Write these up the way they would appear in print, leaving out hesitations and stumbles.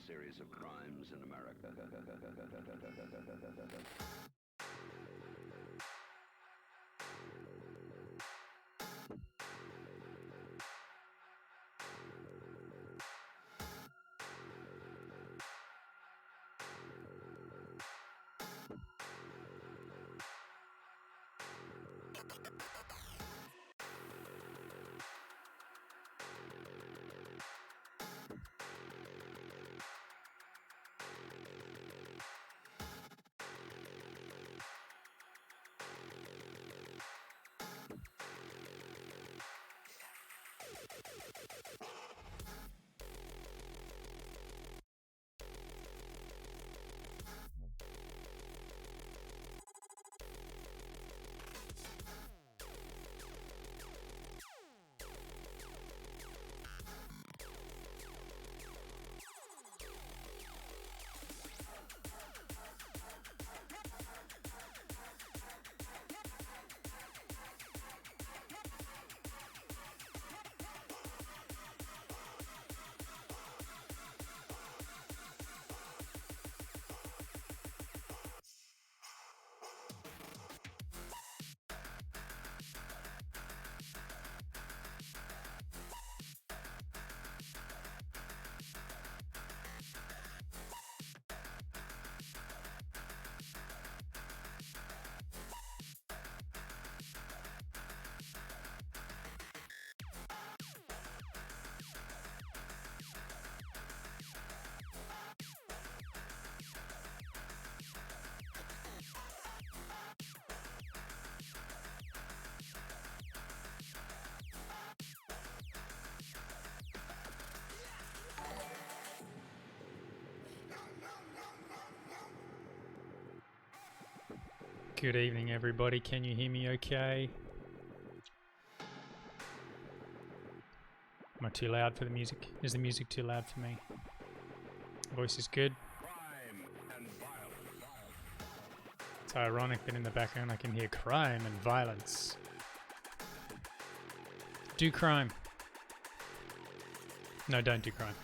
series of crimes in America. Good evening, everybody. Can you hear me okay? Am I too loud for the music? Is the music too loud for me? Voice is good. It's ironic that in the background I can hear crime and violence. Do crime. No, don't do crime.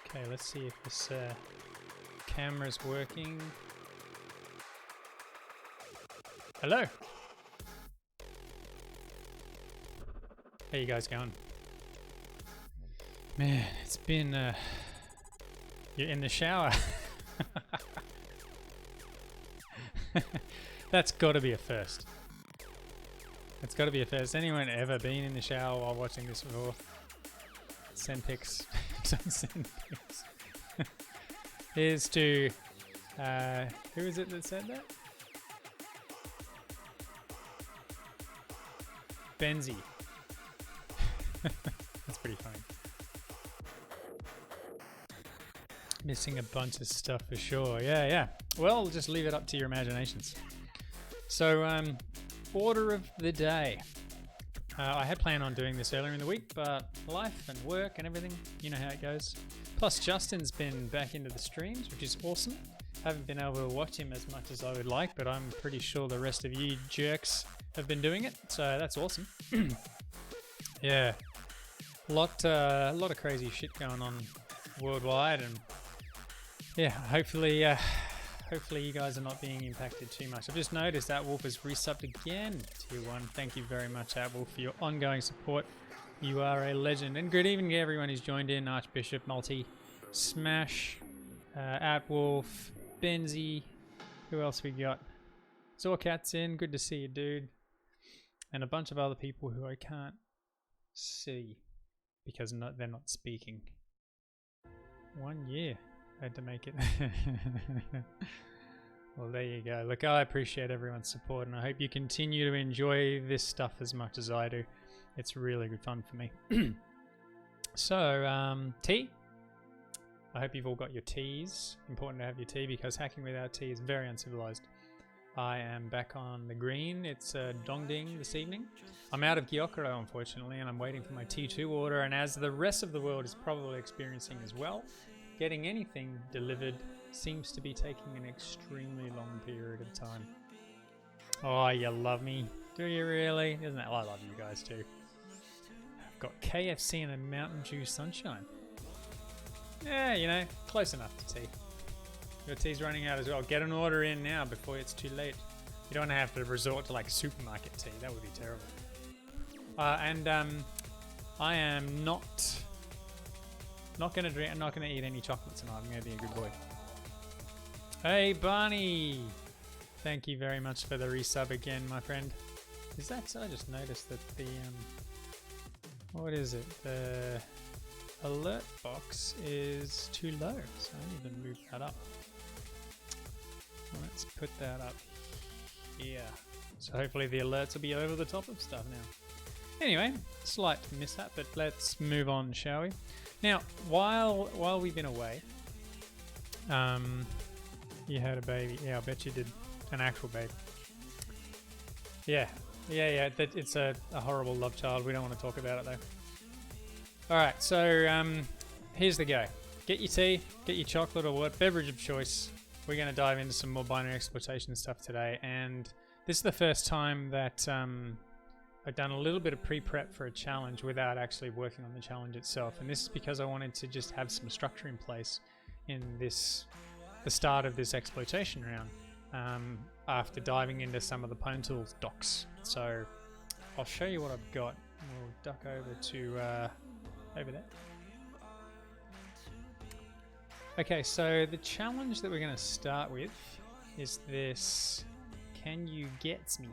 Okay, let's see if this camera's working. Hello. How you guys going? Man, it's been you're in the shower. That's got to be a first. That's got to be a first. Anyone ever been in the shower while watching this before? Send pics. Send pics. Here's to who is it that said that? Benzie. That's pretty funny. Missing a bunch of stuff for sure. Yeah. Well, just leave it up to your imaginations. So, order of the day. I had planned on doing this earlier in the week, but life and work and everything, you know how it goes. Plus, Justin's been back into the streams, which is awesome. Haven't been able to watch him as much as I would like, but I'm pretty sure the rest of you jerks have been doing it, so that's awesome. Yeah, a lot of crazy shit going on worldwide, and yeah, hopefully you guys are not being impacted too much. I've just noticed that Wolf has resubbed again, Tier 1. Thank you very much, Wolf, for your ongoing support. You are a legend. And good evening to everyone who's joined in: Archbishop, Multi, Smash, Wolf, Benzie. Who else we got? Zorcat's in. Good to see you, dude. And a bunch of other people who I can't see because they're not speaking. 1 year I had to make it. Well, there you go. Look, I appreciate everyone's support, and I hope you continue to enjoy this stuff as much as I do. It's really good fun for me. So, tea. I hope you've all got your teas. Important to have your tea because hacking without tea is very uncivilized. I am back on the green. It's Dongding this evening. I'm out of Gyokuro, unfortunately, and I'm waiting for my T2 order. And as the rest of the world is probably experiencing as well, getting anything delivered seems to be taking an extremely long period of time. Oh, you love me. Do you really? Isn't it? I love you guys too. I've got KFC and a Mountain Dew Sunshine. Yeah, you know, close enough to tea. Your tea's running out as well. Get an order in now before it's too late. You don't have to resort to like supermarket tea. That would be terrible. I am not gonna drink. I'm not gonna eat any chocolate tonight. I'm gonna be a good boy. Hey, Barney. Thank you very much for the resub again, my friend. Is that so? I just noticed that the what is it? The alert box is too low, so I need to move that up. Let's put that up here. So hopefully the alerts will be over the top of stuff now. Anyway, slight mishap, but let's move on, shall we? Now, while we've been away, you had a baby. Yeah, I bet you did. An actual baby. Yeah. It's a horrible love child. We don't want to talk about it though. Alright, so here's the go. Get your tea, get your chocolate or what beverage of choice. We're going to dive into some more binary exploitation stuff today, and this is the first time that I've done a little bit of pre-prep for a challenge without actually working on the challenge itself, and this is because I wanted to just have some structure in place in the start of this exploitation round after diving into some of the Pwn Tools docs. So I'll show you what I've got. We'll duck over to over there. Okay, so the challenge that we're going to start with is this: can you get me?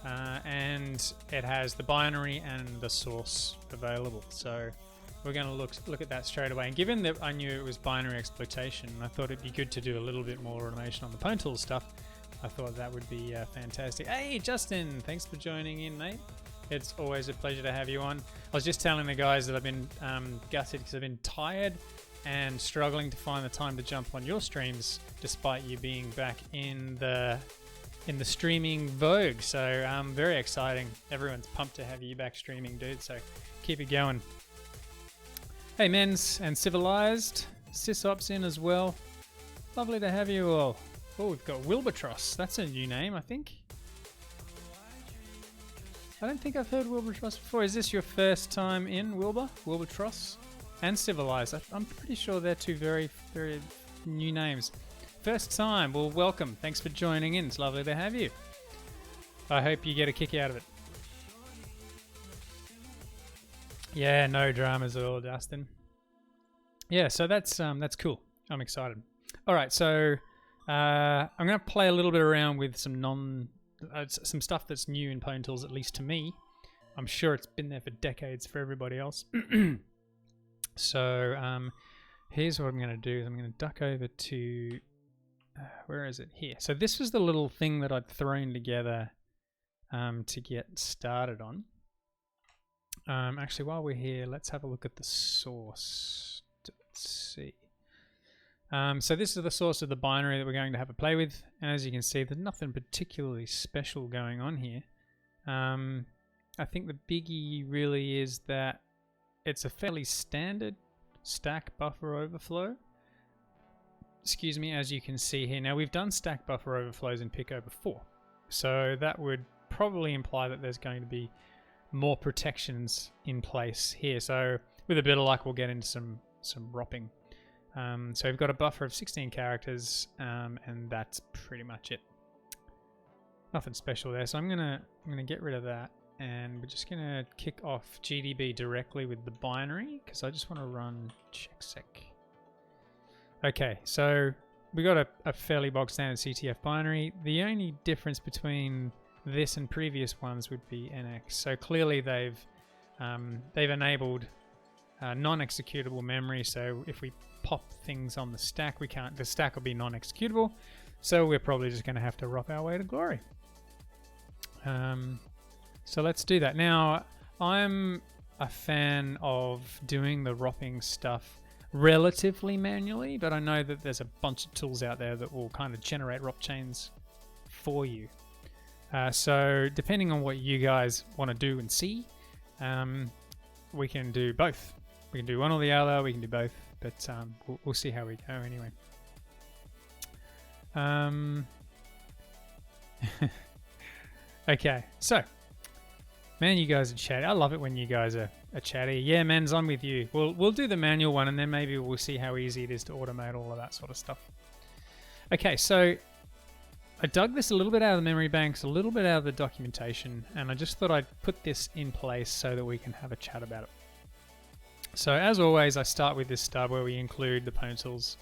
And it has the binary and the source available. So we're going to look at that straight away. And given that I knew it was binary exploitation, I thought it'd be good to do a little bit more automation on the Pwn Tools stuff. I thought that would be fantastic. Hey, Justin, thanks for joining in, mate. It's always a pleasure to have you on. I was just telling the guys that I've been gutted because I've been tired and struggling to find the time to jump on your streams, despite you being back in the streaming vogue. So very exciting. Everyone's pumped to have you back streaming, dude. So keep it going. Hey, Men's and Civilized. Sysops in as well. Lovely to have you all. Oh, we've got Wilbertross. That's a new name, I think. I don't think I've heard Wilbertross before. Is this your first time in, Wilbertross? And Civilized. I'm pretty sure they're two very, very new names. First time. Well, welcome. Thanks for joining in. It's lovely to have you. I hope you get a kick out of it. Yeah, no dramas at all, Justin. Yeah, so that's cool. I'm excited. All right, so I'm going to play a little bit around with some some stuff that's new in Pwn Tools, at least to me. I'm sure it's been there for decades for everybody else. So here's what I'm going to do. I'm going to duck over to where is it? Here. So this was the little thing that I'd thrown together to get started on. Actually, while we're here, let's have a look at the source. Let's see. So this is the source of the binary that we're going to have a play with. And as you can see, there's nothing particularly special going on here. I think the biggie really is that it's a fairly standard stack buffer overflow. Excuse me, as you can see here. Now, we've done stack buffer overflows in Pico before. So that would probably imply that there's going to be more protections in place here. So with a bit of luck, we'll get into some ropping. So we've got a buffer of 16 characters, and that's pretty much it. Nothing special there. So I'm gonna get rid of that, and we're just gonna kick off GDB directly with the binary because I just want to run checksec. Okay, so we got a fairly bog standard CTF binary. The only difference between this and previous ones would be NX. So clearly they've enabled non-executable memory. So if we pop things on the stack, the stack will be non-executable. So we're probably just going to have to rop our way to glory. So let's do that. Now, I'm a fan of doing the ropping stuff relatively manually, but I know that there's a bunch of tools out there that will kind of generate ROP chains for you. So depending on what you guys want to do and see, we can do both. We can do one or the other, we can do both, but we'll see how we go anyway. Okay, so, man, you guys are chatting. I love it when you guys are a chatty. Yeah, Men's on with you. We'll do the manual one, and then maybe we'll see how easy it is to automate all of that sort of stuff. Okay, so I dug this a little bit out of the memory banks, a little bit out of the documentation, and I just thought I'd put this in place so that we can have a chat about it. So as always, I start with this stub where we include the pwn tools.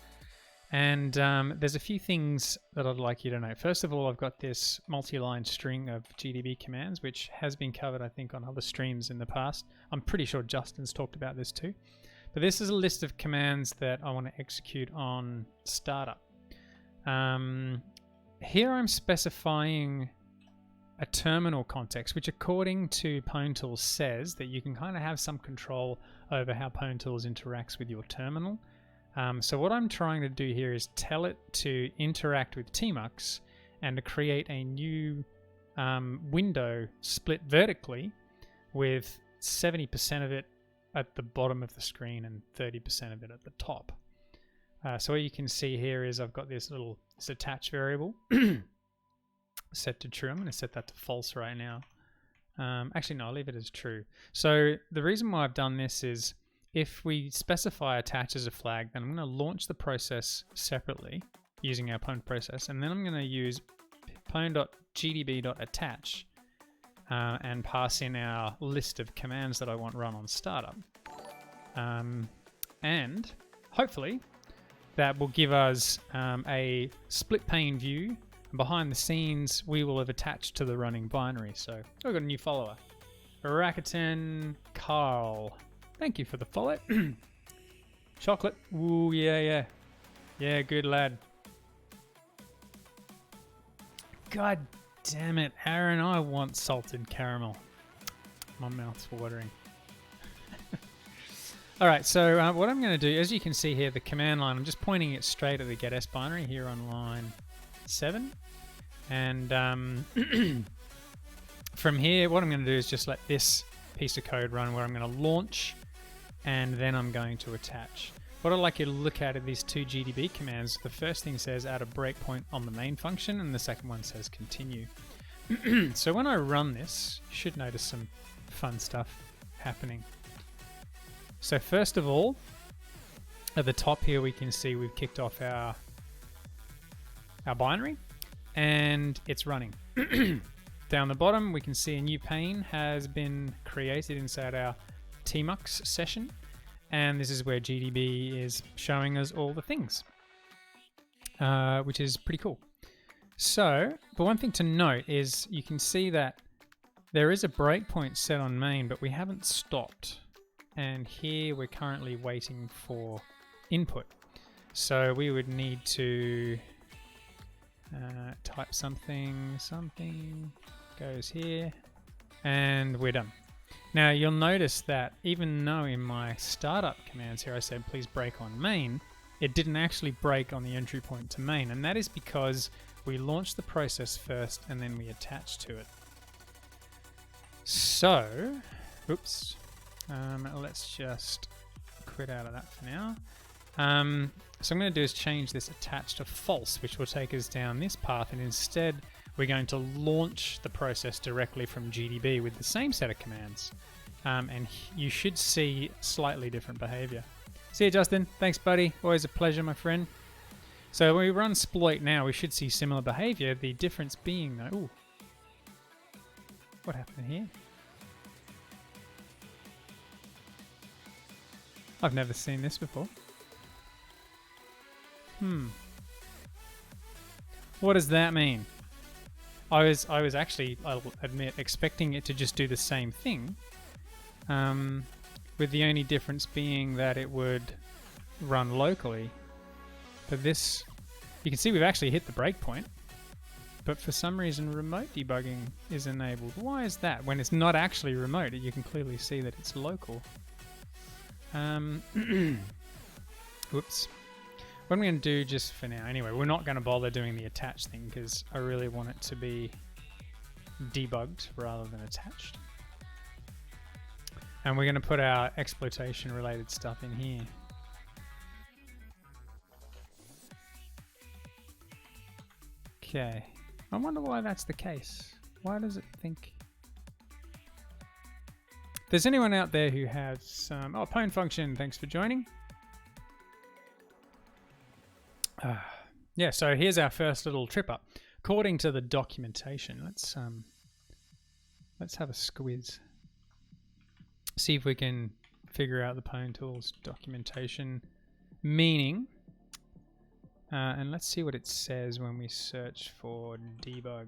And there's a few things that I'd like you to know. First of all, I've got this multi-line string of GDB commands, which has been covered, I think, on other streams in the past. I'm pretty sure Justin's talked about this too. But this is a list of commands that I want to execute on startup. Here I'm specifying a terminal context, which according to PwnTools says that you can kind of have some control over how PwnTools interacts with your terminal. So what I'm trying to do here is tell it to interact with tmux and to create a new window split vertically with 70% of it at the bottom of the screen and 30% of it at the top. So what you can see here is I've got this attach variable set to true. I'm going to set that to false right now. Actually, no, I'll leave it as true. So the reason why I've done this is if we specify attach as a flag, then I'm going to launch the process separately using our pwn process, and then I'm going to use pwn.gdb.attach and pass in our list of commands that I want run on startup. And hopefully that will give us a split pane view. Behind the scenes, we will have attached to the running binary. So we've got a new follower, Rakuten Carl. Thank you for the follow. Chocolate. Ooh, yeah. Yeah, good lad. God damn it, Aaron, I want salted caramel. My mouth's watering. Alright, so what I'm going to do, as you can see here, the command line, I'm just pointing it straight at the getS binary here on line 7. And from here, what I'm going to do is just let this piece of code run where I'm going to launch and then I'm going to attach. What I'd like you to look at are these two GDB commands. The first thing says add a breakpoint on the main function, and the second one says continue. So when I run this, you should notice some fun stuff happening. So first of all, at the top here we can see we've kicked off our binary and it's running. Down the bottom we can see a new pane has been created inside our tmux session, and this is where GDB is showing us all the things, which is pretty cool. So, but one thing to note is you can see that there is a breakpoint set on main, but we haven't stopped. And here we're currently waiting for input. So we would need to type something goes here, and we're done. Now you'll notice that even though in my startup commands here I said please break on main, it didn't actually break on the entry point to main, and that is because we launched the process first and then we attached to it. So, oops, let's just quit out of that for now. So I'm going to do is change this attach to false, which will take us down this path, and instead we're going to launch the process directly from GDB with the same set of commands. And you should see slightly different behavior. See you, Justin. Thanks, buddy. Always a pleasure, my friend. So when we run Sploit now, we should see similar behavior. The difference being, though... Ooh. What happened here? I've never seen this before. What does that mean? I was actually, I'll admit, expecting it to just do the same thing, with the only difference being that it would run locally. But this, you can see we've actually hit the breakpoint, but for some reason remote debugging is enabled. Why is that? When it's not actually remote, you can clearly see that it's local. Whoops. What I'm going to do just for now, anyway, we're not going to bother doing the attach thing because I really want it to be debugged rather than attached. And we're going to put our exploitation related stuff in here. Okay. I wonder why that's the case. Why does it think... If there's anyone out there who has some... Oh, Pwn function, thanks for joining. Yeah, so here's our first little trip up. According to the documentation, let's have a squiz. See if we can figure out the Pwn tools documentation meaning. And let's see what it says when we search for debug.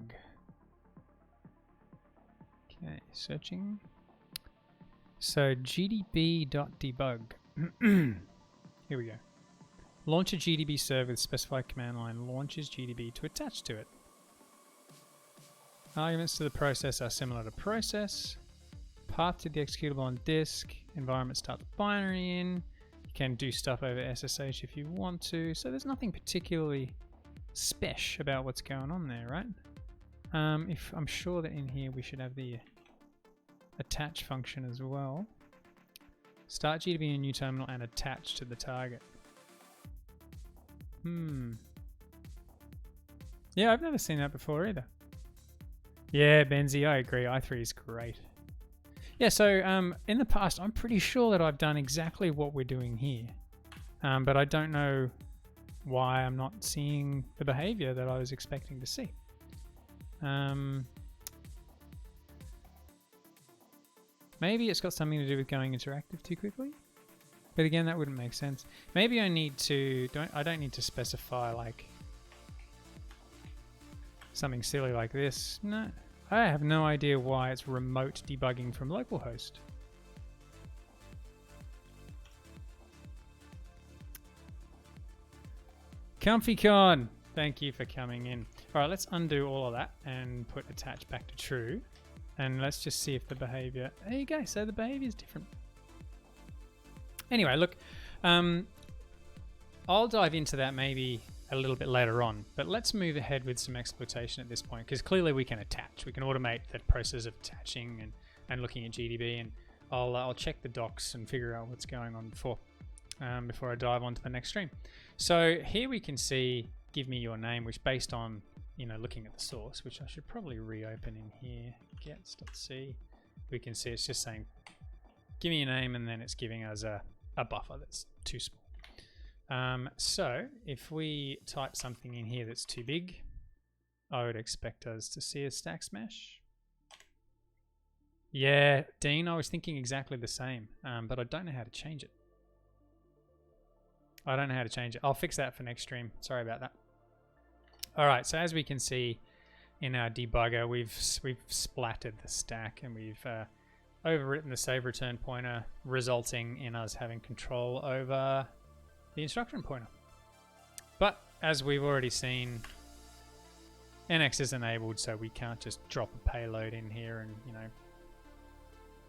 Okay, searching. So gdb.debug. Here we go. Launch a GDB server with specified command line. Launches GDB to attach to it. Arguments to the process are similar to process. Path to the executable on disk. Environment starts binary in. You can do stuff over SSH if you want to. So there's nothing particularly special about what's going on there, right? If I'm sure that in here we should have the attach function as well. Start GDB in a new terminal and attach to the target. Yeah, I've never seen that before either. Yeah, Benzi, I agree. i3 is great. Yeah, so in the past, I'm pretty sure that I've done exactly what we're doing here. But I don't know why I'm not seeing the behavior that I was expecting to see. Maybe it's got something to do with going interactive too quickly. But again, that wouldn't make sense. Maybe I need to... I don't need to specify like something silly like this. No, I have no idea why it's remote debugging from localhost. ComfyCon, thank you for coming in. All right, let's undo all of that and put attach back to true. And let's just see if the behavior... There you go, so the behavior is different. Anyway, look, I'll dive into that maybe a little bit later on, but let's move ahead with some exploitation at this point, because clearly we can attach. We can automate that process of attaching and looking at GDB, and I'll check the docs and figure out what's going on before I dive onto the next stream. So here we can see give me your name, which based on, you know, looking at the source, which I should probably reopen in here, gets.c, we can see it's just saying give me your name, and then it's giving us a buffer that's too small. So if we type something in here that's too big, I would expect us to see a stack smash. Yeah, Dean, I was thinking exactly the same, but I don't know how to change it. I'll fix that for next stream. Sorry about that. All right, so as we can see in our debugger, we've splattered the stack, and we've overwritten the save return pointer, resulting in us having control over the instruction pointer. But as we've already seen, NX is enabled, so we can't just drop a payload in here and, you know,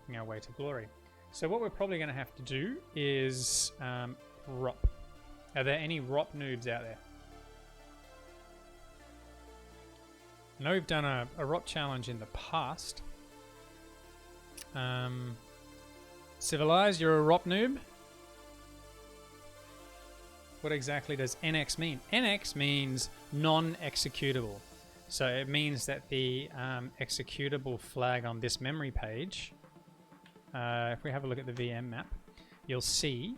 bring our way to glory. So what we're probably going to have to do is ROP. Are there any ROP noobs out there? I know we've done a ROP challenge in the past. Civilized, you're a ROP noob? What exactly does NX mean? NX means non-executable. So it means that the executable flag on this memory page, if we have a look at the VM map, you'll see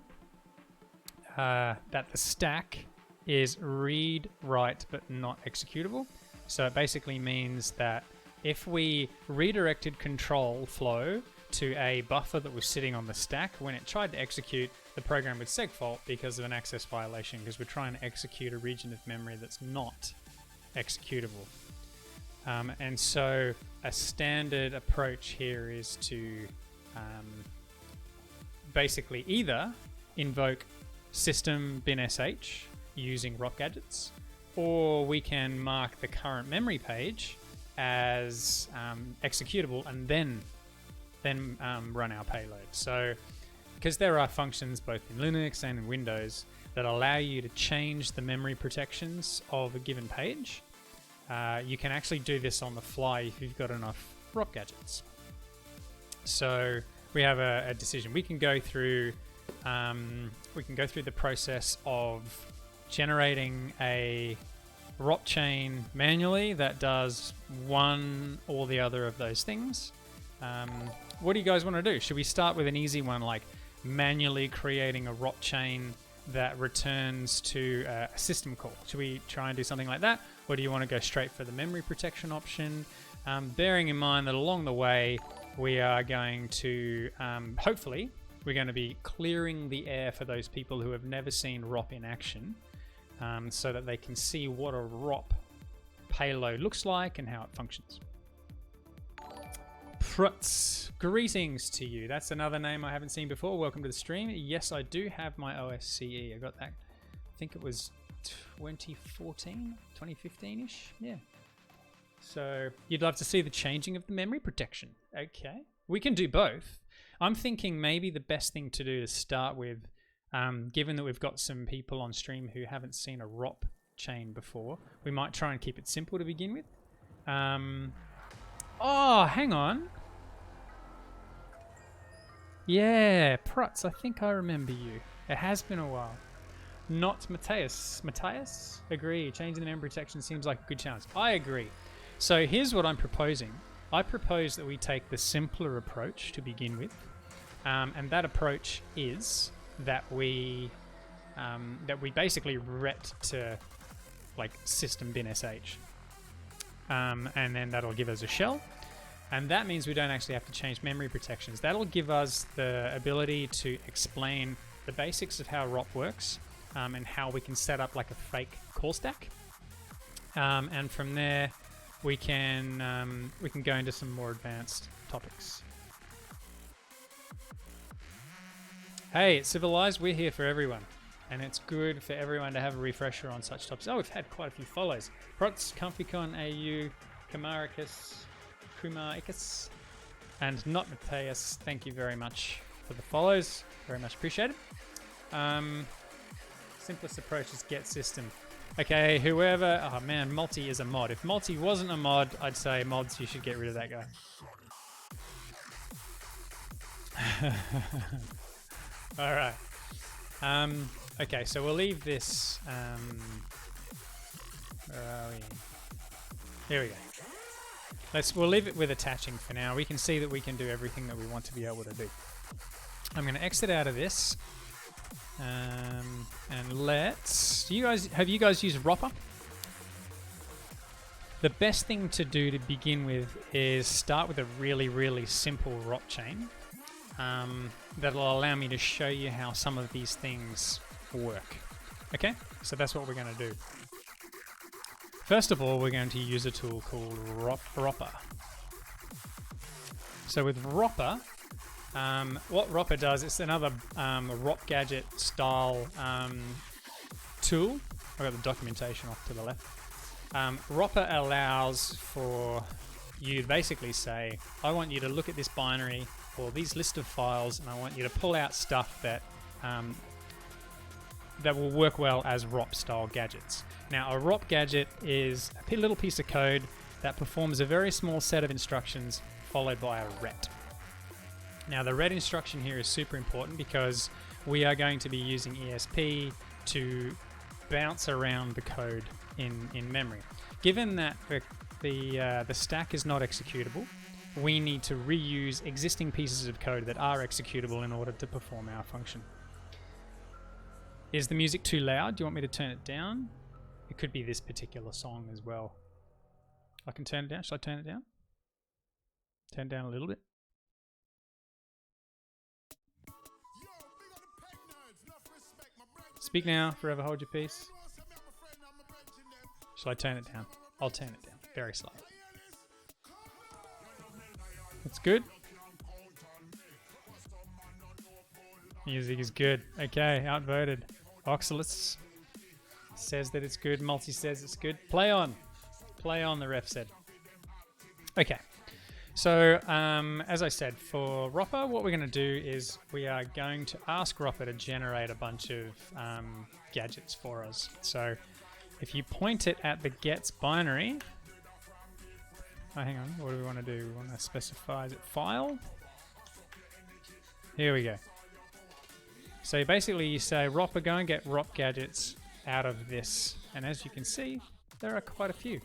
that the stack is read, write, but not executable. So it basically means that if we redirected control flow to a buffer that was sitting on the stack, when it tried to execute, the program would segfault because of an access violation, because we're trying to execute a region of memory that's not executable. And so a standard approach here is to basically either invoke system bin sh using ROP gadgets, or we can mark the current memory page as executable and then run our payload. So because there are functions both in Linux and in Windows that allow you to change the memory protections of a given page, you can actually do this on the fly if you've got enough ROP gadgets. So we have a decision. We can go through the process of generating a ROP chain manually that does one or the other of those things. What do you guys want to do? Should we start with an easy one, like manually creating a ROP chain that returns to a system call? Should we try and do something like that? Or do you want to go straight for the memory protection option? Bearing in mind that along the way, we are going to, hopefully, we're going to be clearing the air for those people who have never seen ROP in action, so that they can see what a ROP payload looks like and how it functions. Prutz, greetings to you. That's another name I haven't seen before. Welcome to the stream. Yes, I do have my OSCE. I got that, I think it was 2014, 2015-ish. Yeah. So you'd love to see the changing of the memory protection. Okay. We can do both. I'm thinking maybe the best thing to do to start with, given that we've got some people on stream who haven't seen a ROP chain before, we might try and keep it simple to begin with. Oh, hang on. Yeah, Prutz, I think I remember you. It has been a while. Not Matthias. Matthias? Agree. Changing the memory protection seems like a good chance. I agree. So here's what I'm proposing. I propose that we take the simpler approach to begin with. And that approach is that we basically ret to like system bin sh. And then that'll give us a shell. And that means we don't actually have to change memory protections. That'll give us the ability to explain the basics of how ROP works, and how we can set up like a fake call stack. And from there, we can go into some more advanced topics. Hey, it's Civilized. We're here for everyone. And it's good for everyone to have a refresher on such topics. Oh, we've had quite a few follows. Protz, ComfyCon, AU, Kumaricus, and not Matthias. Thank you very much for the follows. Very much appreciated. Simplest approach is get system. Okay, whoever... Oh man, Multi is a mod. If Multi wasn't a mod, I'd say mods, you should get rid of that guy. Alright. Okay, so we'll leave this... where are we? Here we go. We'll leave it with attaching for now. We can see that we can do everything that we want to be able to do. I'm going to exit out of this. And let's... Have you guys used Ropper? The best thing to do to begin with is start with a really, really simple ROP chain. That'll allow me to show you how some of these things work. Okay? So that's what we're going to do. First of all, we're going to use a tool called Ropper. So with Ropper, what Ropper does, it's another ROP gadget style tool. I've got the documentation off to the left. Ropper allows for you to basically say, I want you to look at this binary or these list of files, and I want you to pull out stuff that that will work well as ROP style gadgets. Now, a ROP gadget is a little piece of code that performs a very small set of instructions followed by a ret. Now, the ret instruction here is super important because we are going to be using ESP to bounce around the code in memory. Given that the stack is not executable, we need to reuse existing pieces of code that are executable in order to perform our function. Is the music too loud? Do you want me to turn it down? It could be this particular song as well. I can turn it down. Shall I turn it down? Turn it down a little bit. Speak now, forever hold your peace. Shall I turn it down? I'll turn it down very slightly. That's good. Music is good. Okay, outvoted. Oxalis says that it's good. Multi says it's good. Play on. Play on, the ref said. Okay. So, as I said, for Ropper, what we're going to do is we are going to ask Ropper to generate a bunch of gadgets for us. So, if you point it at the gets binary... Oh, hang on. What do we want to do? We want to specify, is it file? Here we go. So basically you say, Ropper, go and get ROP gadgets out of this. And as you can see, there are quite a few.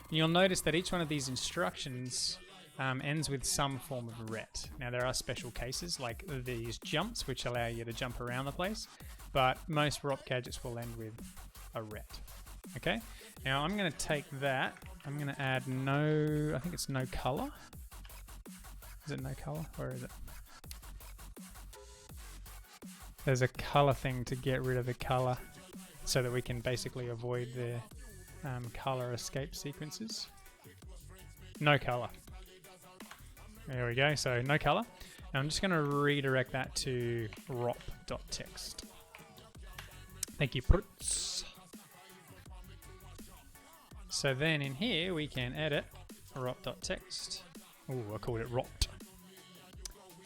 And you'll notice that each one of these instructions ends with some form of ret. Now there are special cases like these jumps which allow you to jump around the place, but most ROP gadgets will end with a ret. Okay, now I'm going to take that, I'm going to add I think it's no color. Is it no color? Where is it? There's a color thing to get rid of the color so that we can basically avoid the color escape sequences. No color. There we go, so no color. Now I'm just going to redirect that to rop.text. Thank you, Prutz. So then in here we can edit rop.text. Oh, I called it ropt.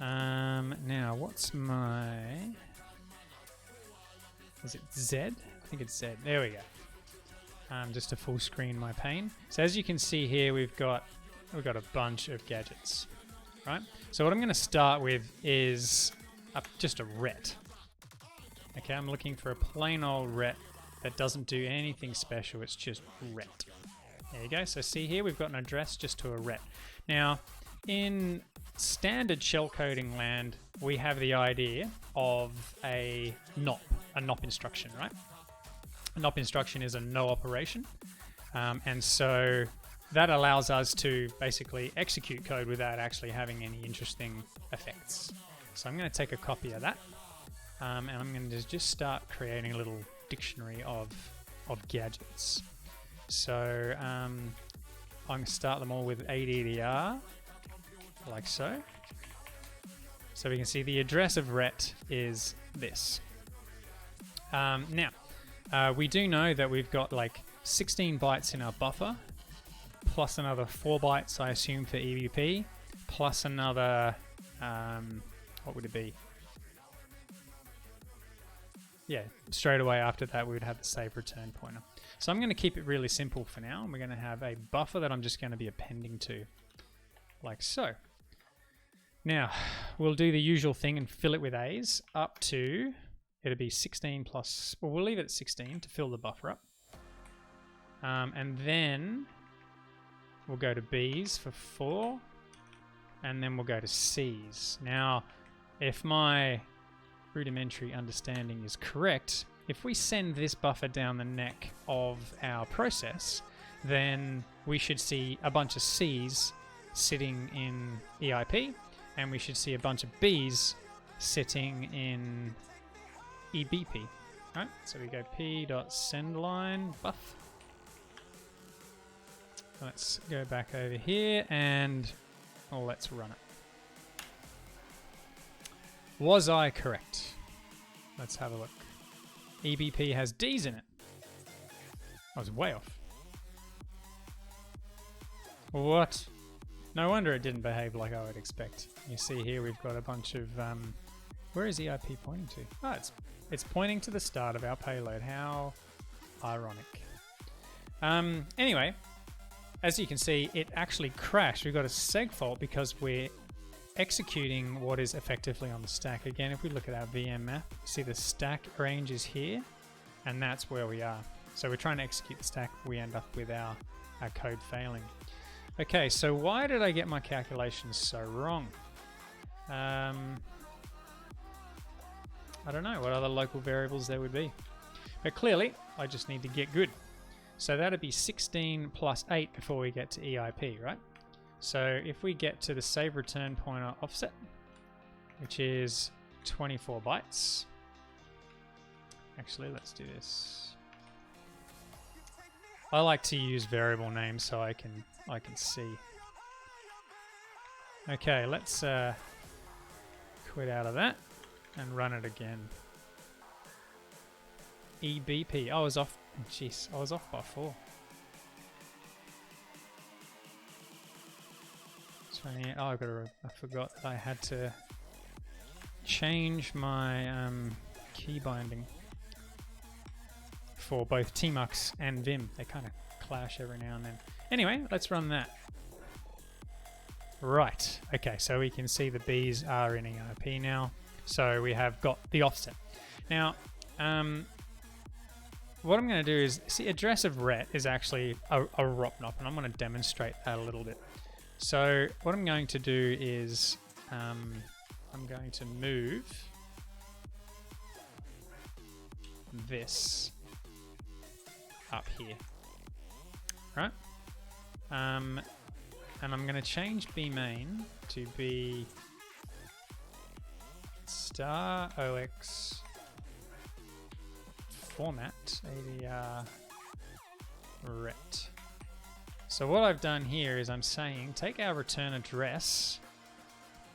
Now what's my... Is it Z? I think it's Z. There we go. Just to full screen my pane. So as you can see here, we've got a bunch of gadgets, right? So what I'm going to start with is just a ret. Okay, I'm looking for a plain old ret that doesn't do anything special. It's just ret. There you go. So see here, we've got an address just to a ret. Now, in standard shellcoding land, we have the idea of a NOP instruction, right? A NOP instruction is a no operation. And so that allows us to basically execute code without actually having any interesting effects. So I'm going to take a copy of that. And I'm going to just start creating a little dictionary of gadgets. So I'm going to start them all with ADDR, like so. So we can see the address of ret is this. Now, we do know that we've got like 16 bytes in our buffer, plus another 4 bytes, I assume, for EBP, plus another, what would it be? Yeah, straight away after that we would have the save return pointer. So I'm going to keep it really simple for now, and we're going to have a buffer that I'm just going to be appending to, like so. Now, we'll do the usual thing and fill it with A's up to, it'll be 16 plus, well, we'll leave it at 16 to fill the buffer up. And then we'll go to B's for 4, and then we'll go to C's. Now, if my rudimentary understanding is correct, if we send this buffer down the neck of our process, then we should see a bunch of C's sitting in EIP, and we should see a bunch of B's sitting in EBP. Right? So we go p.sendLine buff. Let's go back over here and let's run it. Was I correct? Let's have a look. EBP has D's in it. I was way off. What? No wonder it didn't behave like I would expect. You see here we've got a bunch of... where is EIP pointing to? Oh, it's pointing to the start of our payload. How ironic. Anyway, as you can see, it actually crashed. We've got a seg fault because we're executing what is effectively on the stack. Again, if we look at our VM map, see the stack range is here, and that's where we are. So we're trying to execute the stack, we end up with our code failing. Okay, so why did I get my calculations so wrong? I don't know what other local variables there would be. But clearly, I just need to get good. So that'd be 16 plus 8 before we get to EIP, right? So if we get to the save return pointer offset, which is 24 bytes. Actually, let's do this. I like to use variable names so I can see. Okay, let's quit out of that and run it again. EBP. I was off. Jeez, I was off by 4. 28. Oh, I forgot that I had to change my key binding for both Tmux and Vim. They kind of clash every now and then. Anyway, let's run that. Right. Okay, so we can see the B's are in EIP now. So we have got the offset. Now, what I'm going to do is, see, address of ret is actually a ROP NOP, and I'm going to demonstrate that a little bit. So what I'm going to do is I'm going to move this up here, right? And I'm going to change B main to be star OX format ADR ret. So what I've done here is I'm saying take our return address,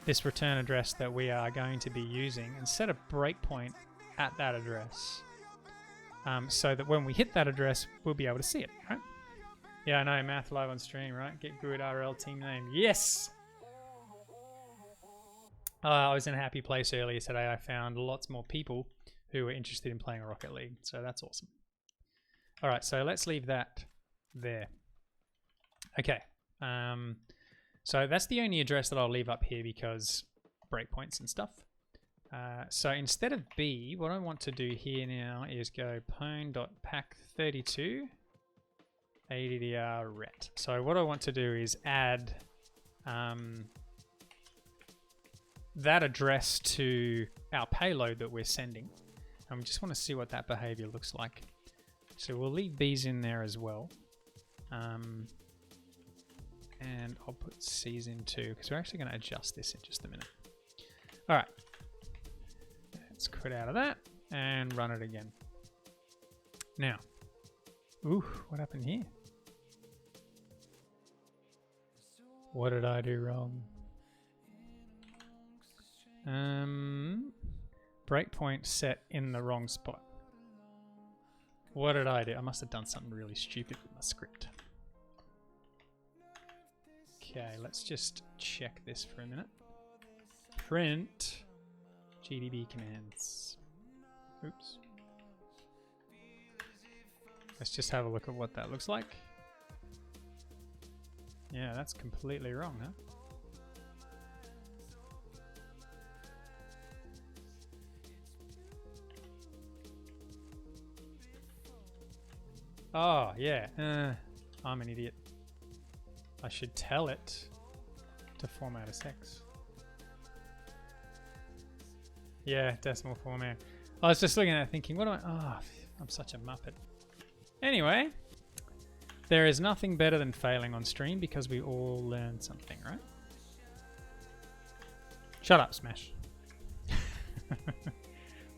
this return address that we are going to be using, and set a breakpoint at that address, so that when we hit that address, we'll be able to see it, right? Yeah, I know, math live on stream, right? Get good RL team name. Yes! I was in a happy place earlier today. I found lots more people who were interested in playing Rocket League, so that's awesome. All right, so let's leave that there. Okay, so that's the only address that I'll leave up here because breakpoints and stuff. So instead of B, what I want to do here now is go pwn.pack32 ADDR ret. So what I want to do is add that address to our payload that we're sending. And we just want to see what that behavior looks like. So we'll leave B's in there as well. And I'll put C's in too, because we're actually going to adjust this in just a minute. All right. Let's quit out of that and run it again. Now, ooh, what happened here? What did I do wrong? Breakpoint set in the wrong spot. What did I do? I must have done something really stupid with my script. Okay, let's just check this for a minute. Print GDB commands. Oops. Let's just have a look at what that looks like. Yeah, that's completely wrong, huh? Oh, yeah. I'm an idiot. I should tell it to format as hex. Yeah, decimal format. I was just looking at it thinking, what am I... Oh, I'm such a muppet. Anyway, there is nothing better than failing on stream because we all learn something, right? Shut up, Smash.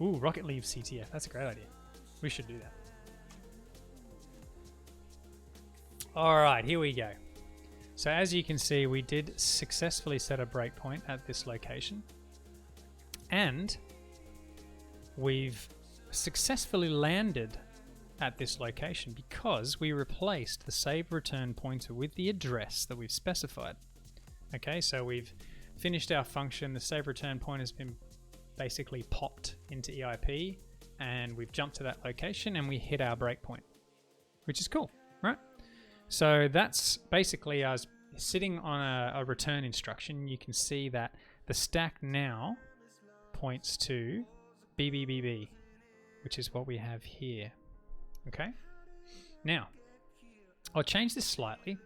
Ooh, Rocket League CTF. That's a great idea. We should do that. All right, here we go. So as you can see, we did successfully set a breakpoint at this location. And we've successfully landed at this location because we replaced the save return pointer with the address that we've specified. Okay, so we've finished our function. The save return pointer has been basically popped into EIP, and we've jumped to that location and we hit our breakpoint, which is cool, right? So that's basically us sitting on a return instruction. You can see that the stack now points to BBBB, which is what we have here. Okay. Now, I'll change this slightly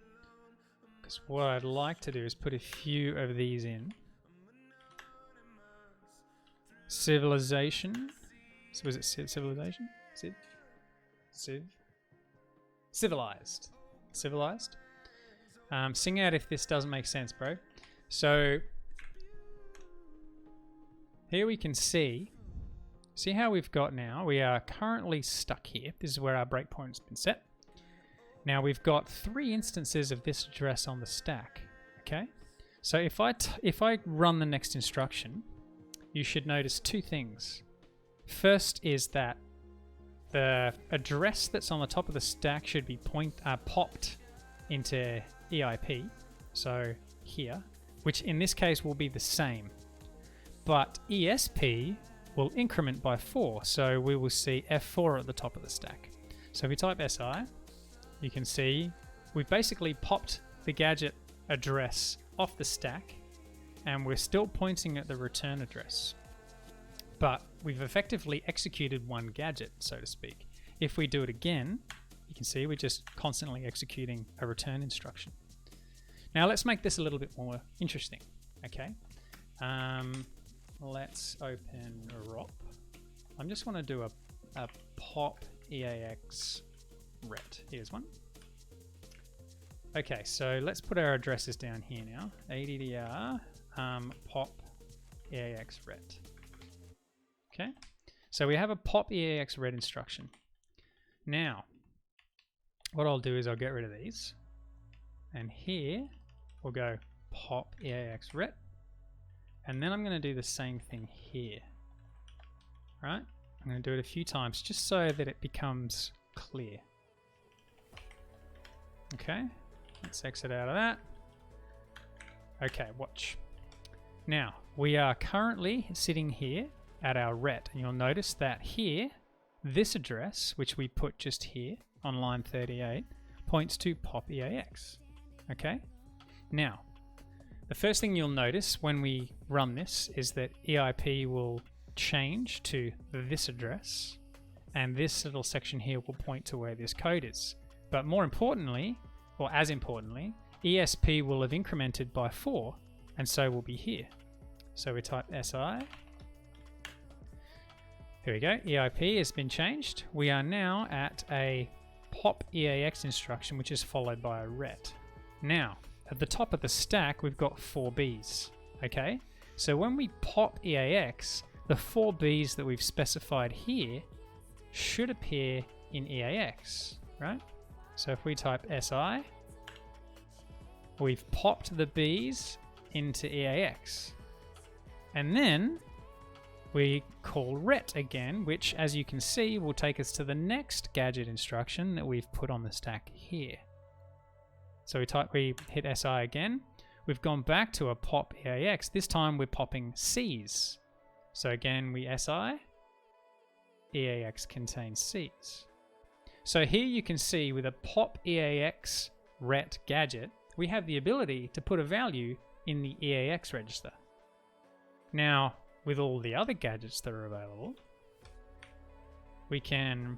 because what I'd like to do is put a few of these in. Civilization. So was it civilization? Civilized. Civilized. Sing out if this doesn't make sense, bro. So here we can see how we've got now. We are currently stuck here. This is where our breakpoint has been set. Now we've got 3 instances of this address on the stack. Okay. So if I run the next instruction, you should notice 2 things. First is that the address that's on the top of the stack should be popped into EIP, so here, which in this case will be the same. But ESP will increment by 4, so we will see F4 at the top of the stack. So if we type SI, you can see we've basically popped the gadget address off the stack, and we're still pointing at the return address. But we've effectively executed one gadget, so to speak. If we do it again, you can see we're just constantly executing a return instruction. Now let's make this a little bit more interesting, okay? Let's open ROP. I'm just want to do a pop EAX ret. Here's one. Okay, so let's put our addresses down here now. ADDR pop EAX ret. Okay, so we have a pop EAX ret instruction. Now, what I'll do is I'll get rid of these. And here we'll go pop EAX ret. And then I'm going to do the same thing here. Right? I'm going to do it a few times just so that it becomes clear. Okay, let's exit out of that. Okay, watch. Now, we are currently sitting here at our ret, and you'll notice that here, this address, which we put just here on line 38, points to pop EAX. Okay? Now, the first thing you'll notice when we run this is that EIP will change to this address, and this little section here will point to where this code is. But more importantly, or as importantly, ESP will have incremented by 4, and so will be here. So we type SI. Here we go, EIP has been changed. We are now at a pop EAX instruction, which is followed by a ret. Now, at the top of the stack, we've got 4 Bs, okay? So when we pop EAX, the 4 Bs that we've specified here should appear in EAX, right? So if we type SI, we've popped the Bs into EAX. And then we call ret again, which, as you can see, will take us to the next gadget instruction that we've put on the stack here. So we hit SI again. We've gone back to a pop EAX. This time we're popping Cs. So again, we SI, EAX contains Cs. So here you can see with a pop EAX ret gadget, we have the ability to put a value in the EAX register. Now, with all the other gadgets that are available, we can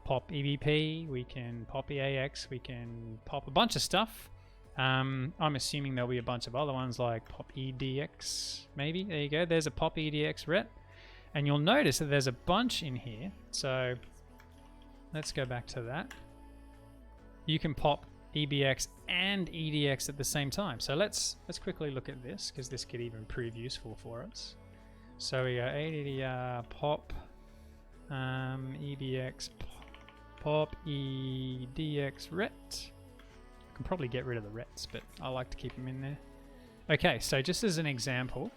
pop EBP, we can pop EAX, we can pop a bunch of stuff. I'm assuming there'll be a bunch of other ones like pop EDX, maybe. There you go, there's a pop EDX ret. And you'll notice that there's a bunch in here. So let's go back to that. You can pop EBX and EDX at the same time. So let's quickly look at this, because this could even prove useful for us. So we go ADDR pop EBX pop EDX ret. I can probably get rid of the rets, but I like to keep them in there. Okay, so just as an example,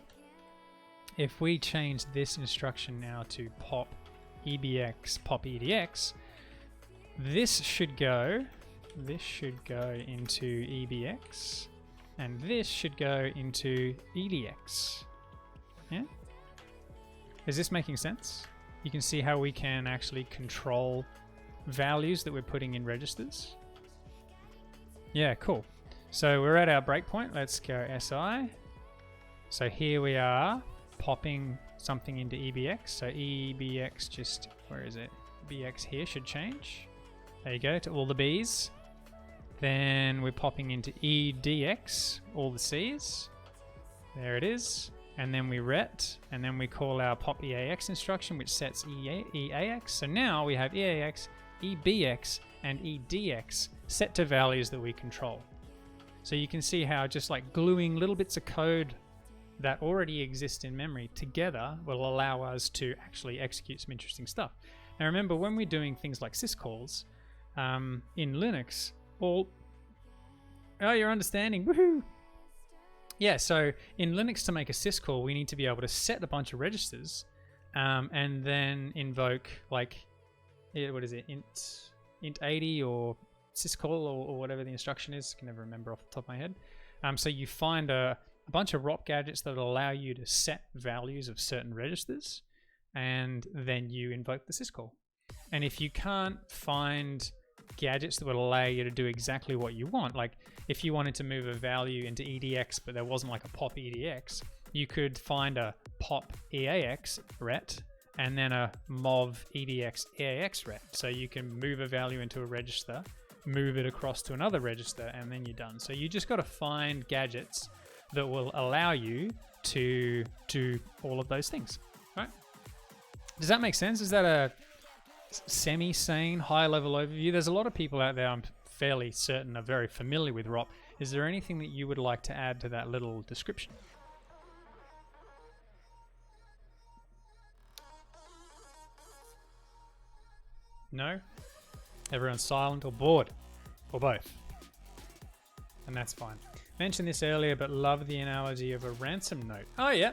if we change this instruction now to pop EBX pop EDX, this should go into EBX, and this should go into EDX. Yeah? Is this making sense? You can see how we can actually control values that we're putting in registers. Yeah, cool. So we're at our breakpoint. Let's go SI. So here we are popping something into EBX. So EBX just, where is it? EBX here should change. There you go, to all the Bs. Then we're popping into EDX, all the Cs. There it is. And then we ret, and then we call our pop EAX instruction, which sets EAX. So now we have EAX, EBX, and EDX set to values that we control. So you can see how just like gluing little bits of code that already exist in memory together will allow us to actually execute some interesting stuff. Now remember, when we're doing things like syscalls in Linux, oh, you're understanding, woohoo! Yeah, so in Linux, to make a syscall, we need to be able to set a bunch of registers and then invoke, like, what is it, int 80 or syscall or whatever the instruction is. I can never remember off the top of my head. So you find a bunch of ROP gadgets that will allow you to set values of certain registers, and then you invoke the syscall. And if you can't find gadgets that would allow you to do exactly what you want, like if you wanted to move a value into EDX but there wasn't like a pop EDX, you could find a pop EAX ret and then a mov EDX EAX ret. So you can move a value into a register move it across to another register, and then you're done. So you just got to find gadgets that will allow you to do all of those things, right? Does that make sense? Is that a semi-sane, high-level overview? There's a lot of people out there, I'm fairly certain, are very familiar with ROP. Is there anything that you would like to add to that little description? No? Everyone's silent or bored? Or both? And that's fine. Mentioned this earlier, but love the analogy of a ransom note. Oh, yeah.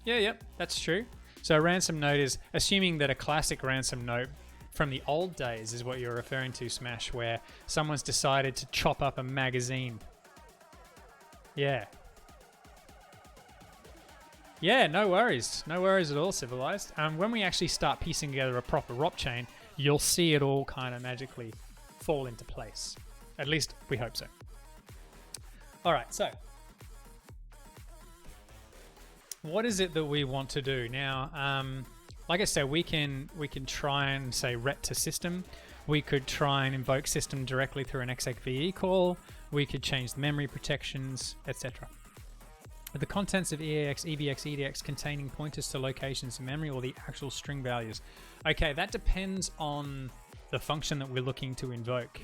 Yeah, that's true. So a ransom note is, assuming that a classic ransom note from the old days is what you're referring to, Smash, where someone's decided to chop up a magazine. Yeah. Yeah, no worries. No worries at all, Civilized. When we actually start piecing together a proper ROP chain, you'll see it all kind of magically fall into place. At least we hope so. All right, so what is it that we want to do now? Like I said, we can try and say ret to system. We could try and invoke system directly through an execve call. We could change the memory protections, etc. The contents of EAX, EBX, EDX containing pointers to locations in memory or the actual string values. Okay, that depends on the function that we're looking to invoke.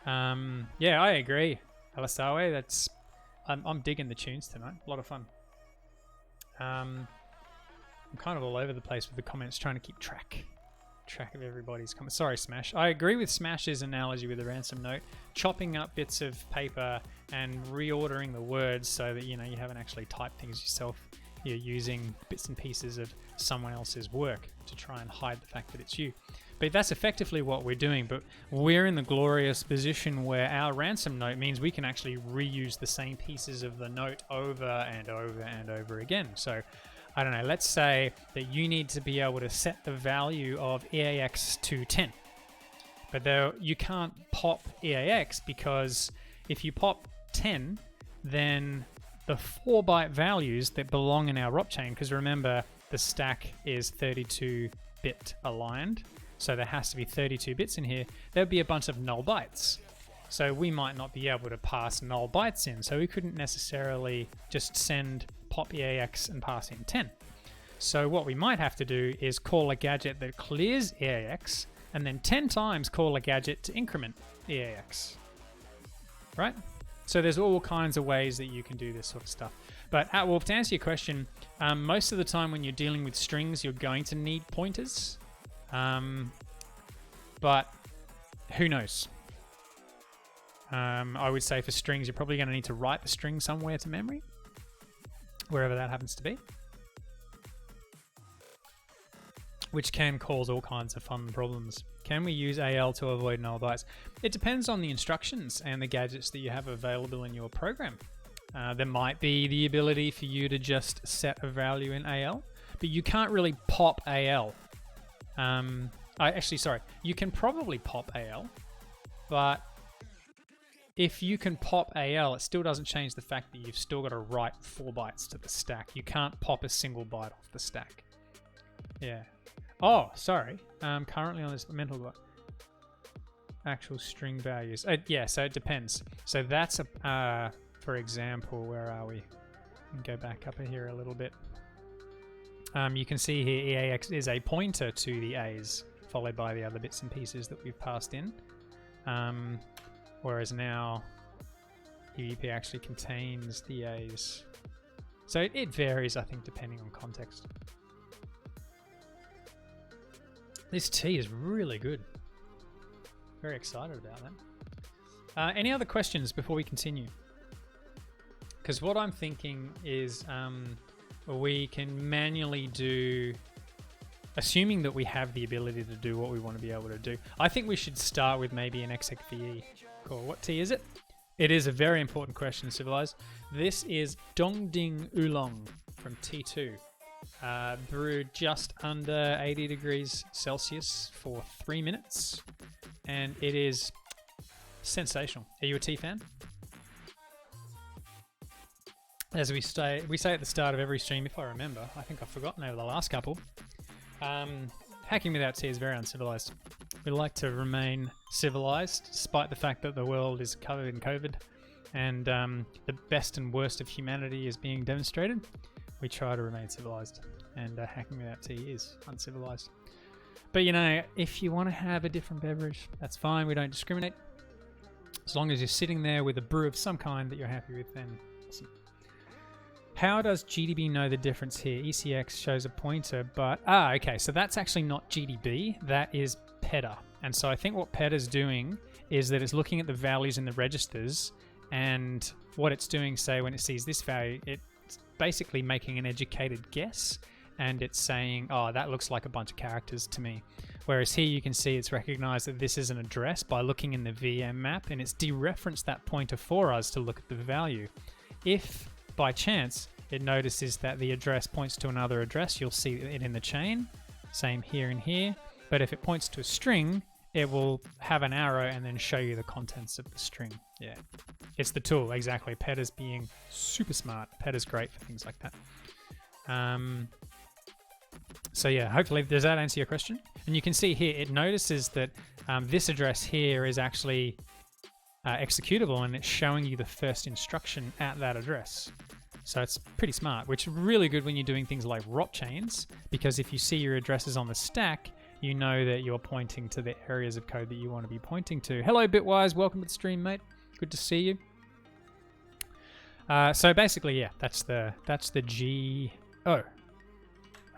Yeah, I agree, Alasawe. That's I'm digging the tunes tonight. A lot of fun. I'm kind of all over the place with the comments, trying to keep track of everybody's comments. Sorry, Smash. I agree with Smash's analogy with the ransom note, chopping up bits of paper and reordering the words so that you haven't actually typed things yourself. You're using bits and pieces of someone else's work to try and hide the fact that it's you. But that's effectively what we're doing. But we're in the glorious position where our ransom note means we can actually reuse the same pieces of the note over and over and over again. So I don't know, let's say that you need to be able to set the value of EAX to 10. But though you can't pop EAX, because if you pop 10, then the 4-byte values that belong in our ROP chain, because remember the stack is 32-bit aligned, so there has to be 32 bits in here, there'd be a bunch of null bytes. So we might not be able to pass null bytes in, so we couldn't necessarily just send pop EAX and pass in 10. So what we might have to do is call a gadget that clears EAX, and then 10 times call a gadget to increment EAX. Right? So there's all kinds of ways that you can do this sort of stuff. But well, to answer your question, most of the time when you're dealing with strings, you're going to need pointers. But who knows? I would say for strings, you're probably going to need to write the string somewhere to memory, wherever that happens to be, which can cause all kinds of fun problems. Can we use AL to avoid null bytes? It depends on the instructions and the gadgets that you have available in your program. There might be the ability for you to just set a value in AL, but you can't really pop AL. You can probably pop AL, but if you can pop AL, it still doesn't change the fact that you've still got to write 4 bytes to the stack. You can't pop a single byte off the stack. Yeah. Oh, sorry. Currently on this mental block. Actual string values. Yeah, so it depends. So that's for example, where are we? Go back up here a little bit. You can see here EAX is a pointer to the A's, followed by the other bits and pieces that we've passed in. Whereas now EVP actually contains the A's. So it varies, I think, depending on context. This tea is really good. Very excited about that. Any other questions before we continue? Because what I'm thinking is we can manually do, assuming that we have the ability to do what we want to be able to do. I think we should start with maybe an execve call. What tea is it? It is a very important question, Civilized. This is Dongding Oolong from T2. Brewed just under 80 degrees Celsius for 3 minutes. And it is sensational. Are you a tea fan? As we say at the start of every stream, if I remember, I think I've forgotten over the last couple. hacking without T is very uncivilized. We like to remain civilized, despite the fact that the world is covered in COVID and the best and worst of humanity is being demonstrated. We try to remain civilized, and hacking without T is uncivilized. But you know, if you want to have a different beverage, that's fine. We don't discriminate. As long as you're sitting there with a brew of some kind that you're happy with, then awesome. How does GDB know the difference here? ECX shows a pointer, but... okay, so that's actually not GDB. That is PETA. And so I think what PETA's doing is that it's looking at the values in the registers, and what it's doing, say, when it sees this value, it's basically making an educated guess, and it's saying, oh, that looks like a bunch of characters to me. Whereas here you can see it's recognized that this is an address by looking in the VM map, and it's dereferenced that pointer for us to look at the value. If by chance it notices that the address points to another address, you'll see it in the chain. Same here and here. But if it points to a string, it will have an arrow and then show you the contents of the string. Yeah, it's the tool, exactly. PETA's being super smart. PETA's great for things like that. So yeah, hopefully does that answer your question? And you can see here, it notices that this address here is actually executable, and it's showing you the first instruction at that address. So it's pretty smart, which is really good when you're doing things like ROP chains, because if you see your addresses on the stack, you know that you're pointing to the areas of code that you want to be pointing to. Hello, Bitwise. Welcome to the stream, mate. Good to see you. So basically, yeah, that's the G. Oh.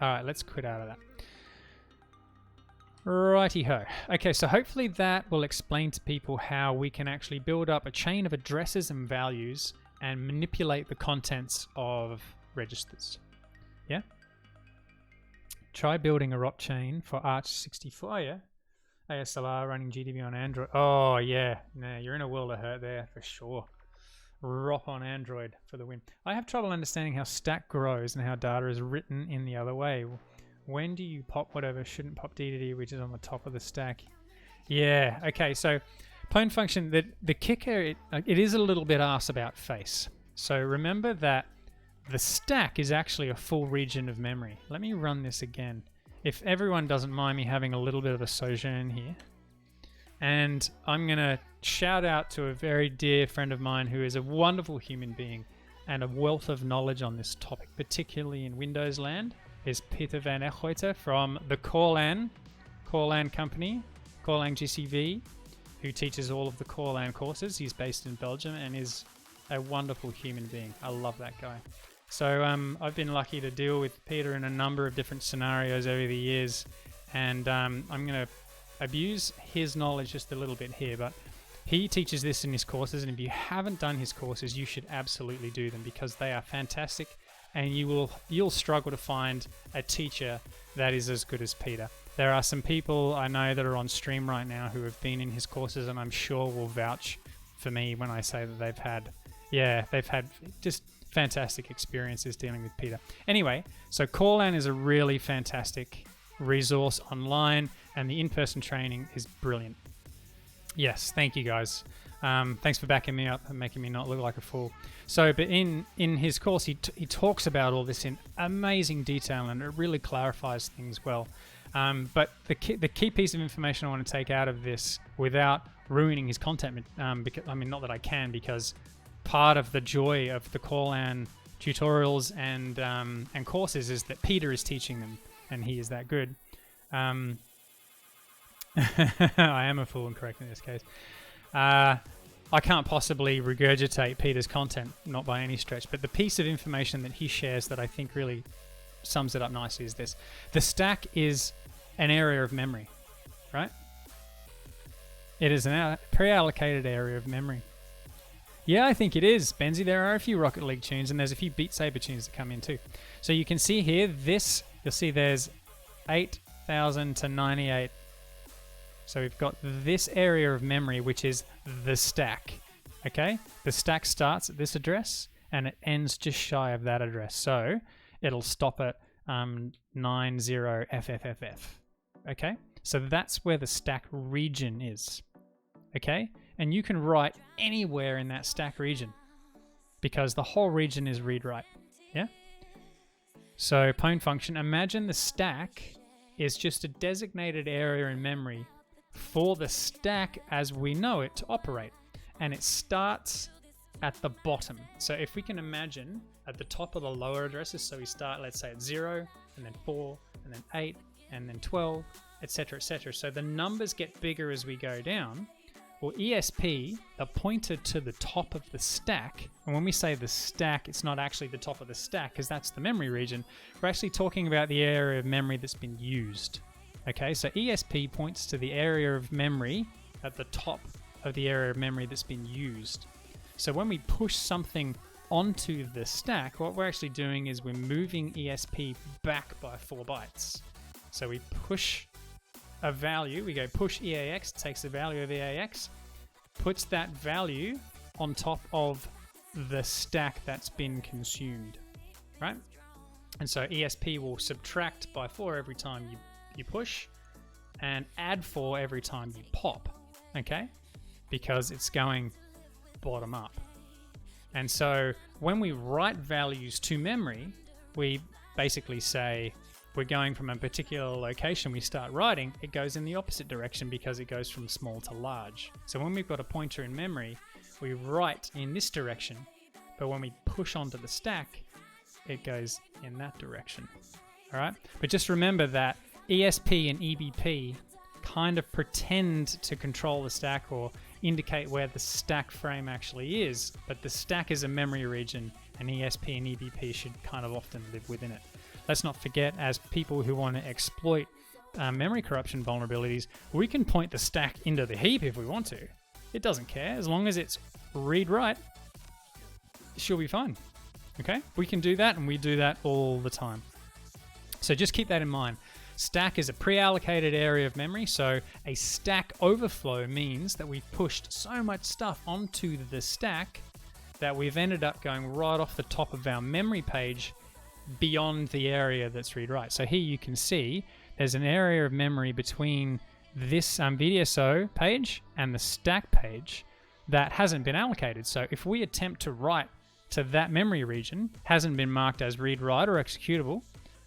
All right, let's quit out of that. Righty-ho. Okay, so hopefully that will explain to people how we can actually build up a chain of addresses and values and manipulate the contents of registers. Yeah? Try building a ROP chain for Arch64, yeah? ASLR running GDB on Android. Oh, yeah. Nah, you're in a world of hurt there for sure. ROP on Android for the win. I have trouble understanding how stack grows and how data is written in the other way. When do you pop whatever shouldn't pop DDD, which is on the top of the stack? Yeah, okay, so pwn function, the kicker, it is a little bit arse about face. So remember that the stack is actually a full region of memory. Let me run this again. If everyone doesn't mind me having a little bit of a sojourn here. And I'm going to shout out to a very dear friend of mine who is a wonderful human being and a wealth of knowledge on this topic, particularly in Windows land, is Peter van Echoyter from the Corlan company, Corlan GCV, who teaches all of the Corlan courses. He's based in Belgium and is a wonderful human being. I love that guy. So I've been lucky to deal with Peter in a number of different scenarios over the years, and I'm going to abuse his knowledge just a little bit here, but he teaches this in his courses, and if you haven't done his courses, you should absolutely do them because they are fantastic, and you'll struggle to find a teacher that is as good as Peter. There are some people I know that are on stream right now who have been in his courses, and I'm sure will vouch for me when I say that they've had just fantastic experiences dealing with Peter. Anyway, so Corlan is a really fantastic resource online, and the in-person training is brilliant. Yes, thank you guys. Thanks for backing me up and making me not look like a fool. So, but in his course, he talks about all this in amazing detail, and it really clarifies things well. But the key piece of information I want to take out of this without ruining his content, because I mean, not that I can, because part of the joy of the Corlan tutorials and courses is that Peter is teaching them, and he is that good. I am a fool and correct in this case. I can't possibly regurgitate Peter's content, not by any stretch, but the piece of information that he shares that I think really sums it up nicely is this. The stack is an area of memory, right? It is a pre-allocated area of memory. Yeah, I think it is, Benzie. There are a few Rocket League tunes, and there's a few Beat Saber tunes that come in too. So you can see here, you'll see there's 8,000 to 98. So we've got this area of memory, which is the stack, okay? The stack starts at this address, and it ends just shy of that address. So it'll stop at 90FFFF, okay? So that's where the stack region is, okay? And you can write anywhere in that stack region because the whole region is read-write, yeah? So pwn function, imagine the stack is just a designated area in memory for the stack as we know it to operate. And it starts at the bottom. So if we can imagine at the top of the lower addresses, so we start, let's say, at 0, and then 4, and then 8, and then 12, etc., etc. So the numbers get bigger as we go down. Well, ESP, the pointer to the top of the stack, and when we say the stack, it's not actually the top of the stack because that's the memory region. We're actually talking about the area of memory that's been used. Okay, so ESP points to the area of memory at the top of the area of memory that's been used. So when we push something onto the stack, what we're actually doing is we're moving ESP back by 4 bytes. So we push a value, we go push EAX, takes the value of EAX, puts that value on top of the stack that's been consumed, right? And so ESP will subtract by 4 every time you push and add 4 every time you pop, okay? Because it's going bottom up. And so when we write values to memory, we basically say we're going from a particular location we start writing, it goes in the opposite direction because it goes from small to large. So when we've got a pointer in memory, we write in this direction, but when we push onto the stack, it goes in that direction. All right? But just remember that ESP and EBP kind of pretend to control the stack or indicate where the stack frame actually is, but the stack is a memory region and ESP and EBP should kind of often live within it. Let's not forget, as people who want to exploit memory corruption vulnerabilities, we can point the stack into the heap if we want to. It doesn't care. As long as it's read-write, she'll be fine. Okay? We can do that, and we do that all the time. So just keep that in mind. Stack is a pre-allocated area of memory, so a stack overflow means that we've pushed so much stuff onto the stack that we've ended up going right off the top of our memory page beyond the area that's read-write. So here you can see there's an area of memory between this VDSO page and the stack page that hasn't been allocated. So if we attempt to write to that memory region, hasn't been marked as read-write or executable,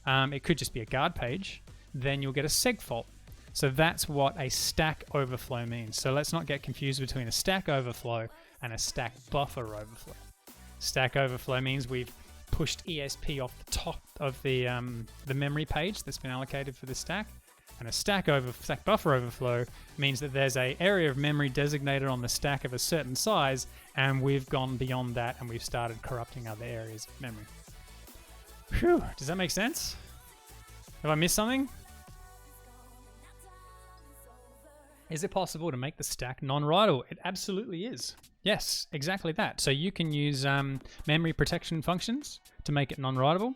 it could just be a guard page, then you'll get a seg fault. So that's what a stack overflow means. So let's not get confused between a stack overflow and a stack buffer overflow. Stack overflow means we've pushed ESP off the top of the memory page that's been allocated for the stack, and a stack buffer overflow means that there's an area of memory designated on the stack of a certain size, and we've gone beyond that and we've started corrupting other areas of memory. Phew, does that make sense? Have I missed something? Is it possible to make the stack non-writable? It absolutely is. Yes, exactly that. So you can use memory protection functions to make it non-writable.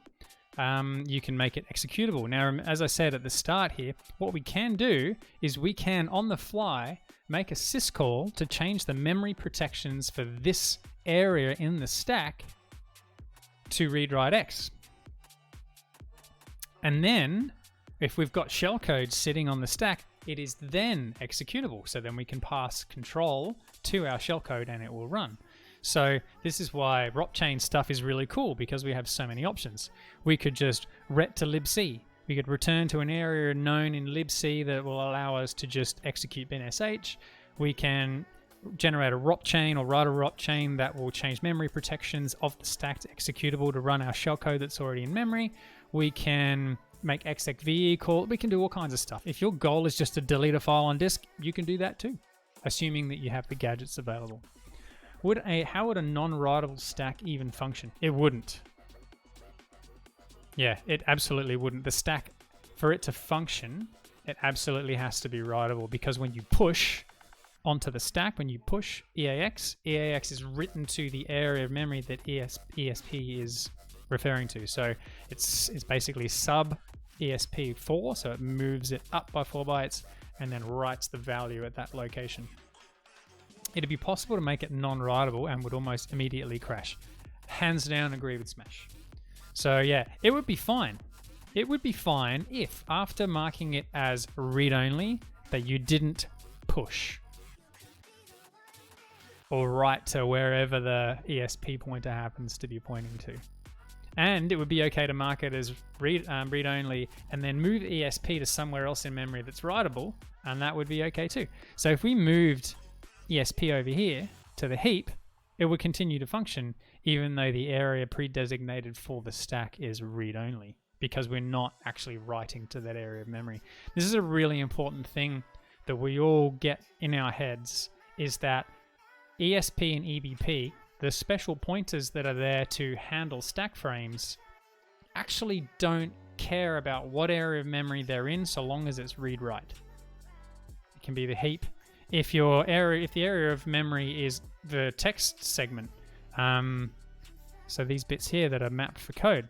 You can make it executable. Now, as I said at the start here, what we can do is we can, on the fly, make a syscall to change the memory protections for this area in the stack to read-write X. And then, if we've got shellcode sitting on the stack, it is then executable. So then we can pass control to our shellcode and it will run. So this is why ROP-chain stuff is really cool, because we have so many options. We could just ret to libc. We could return to an area known in libc that will allow us to just execute binsh. We can generate a ROP-chain or write a ROP-chain that will change memory protections of the stack to executable to run our shellcode that's already in memory. We can make execve call. We can do all kinds of stuff. If your goal is just to delete a file on disk, you can do that too, assuming that you have the gadgets available. How would a non-writable stack even function? It wouldn't. Yeah, it absolutely wouldn't. The stack, for it to function, it absolutely has to be writable, because when you push onto the stack, when you push EAX is written to the area of memory that ESP is referring to. So it's basically sub ESP4, so it moves it up by 4 bytes and then writes the value at that location. It'd be possible to make it non-writable and would almost immediately crash. Hands down, agree with Smash. So yeah, it would be fine. It would be fine if, after marking it as read-only, that you didn't push or write to wherever the ESP pointer happens to be pointing to. And it would be okay to mark it as read only and then move ESP to somewhere else in memory that's writable, and that would be okay too. So if we moved ESP over here to the heap, it would continue to function even though the area pre-designated for the stack is read only, because we're not actually writing to that area of memory. This is a really important thing that we all get in our heads, is that ESP and EBP, the special pointers that are there to handle stack frames, actually don't care about what area of memory they're in so long as it's read-write. It can be the heap. If the area of memory is the text segment, so these bits here that are mapped for code,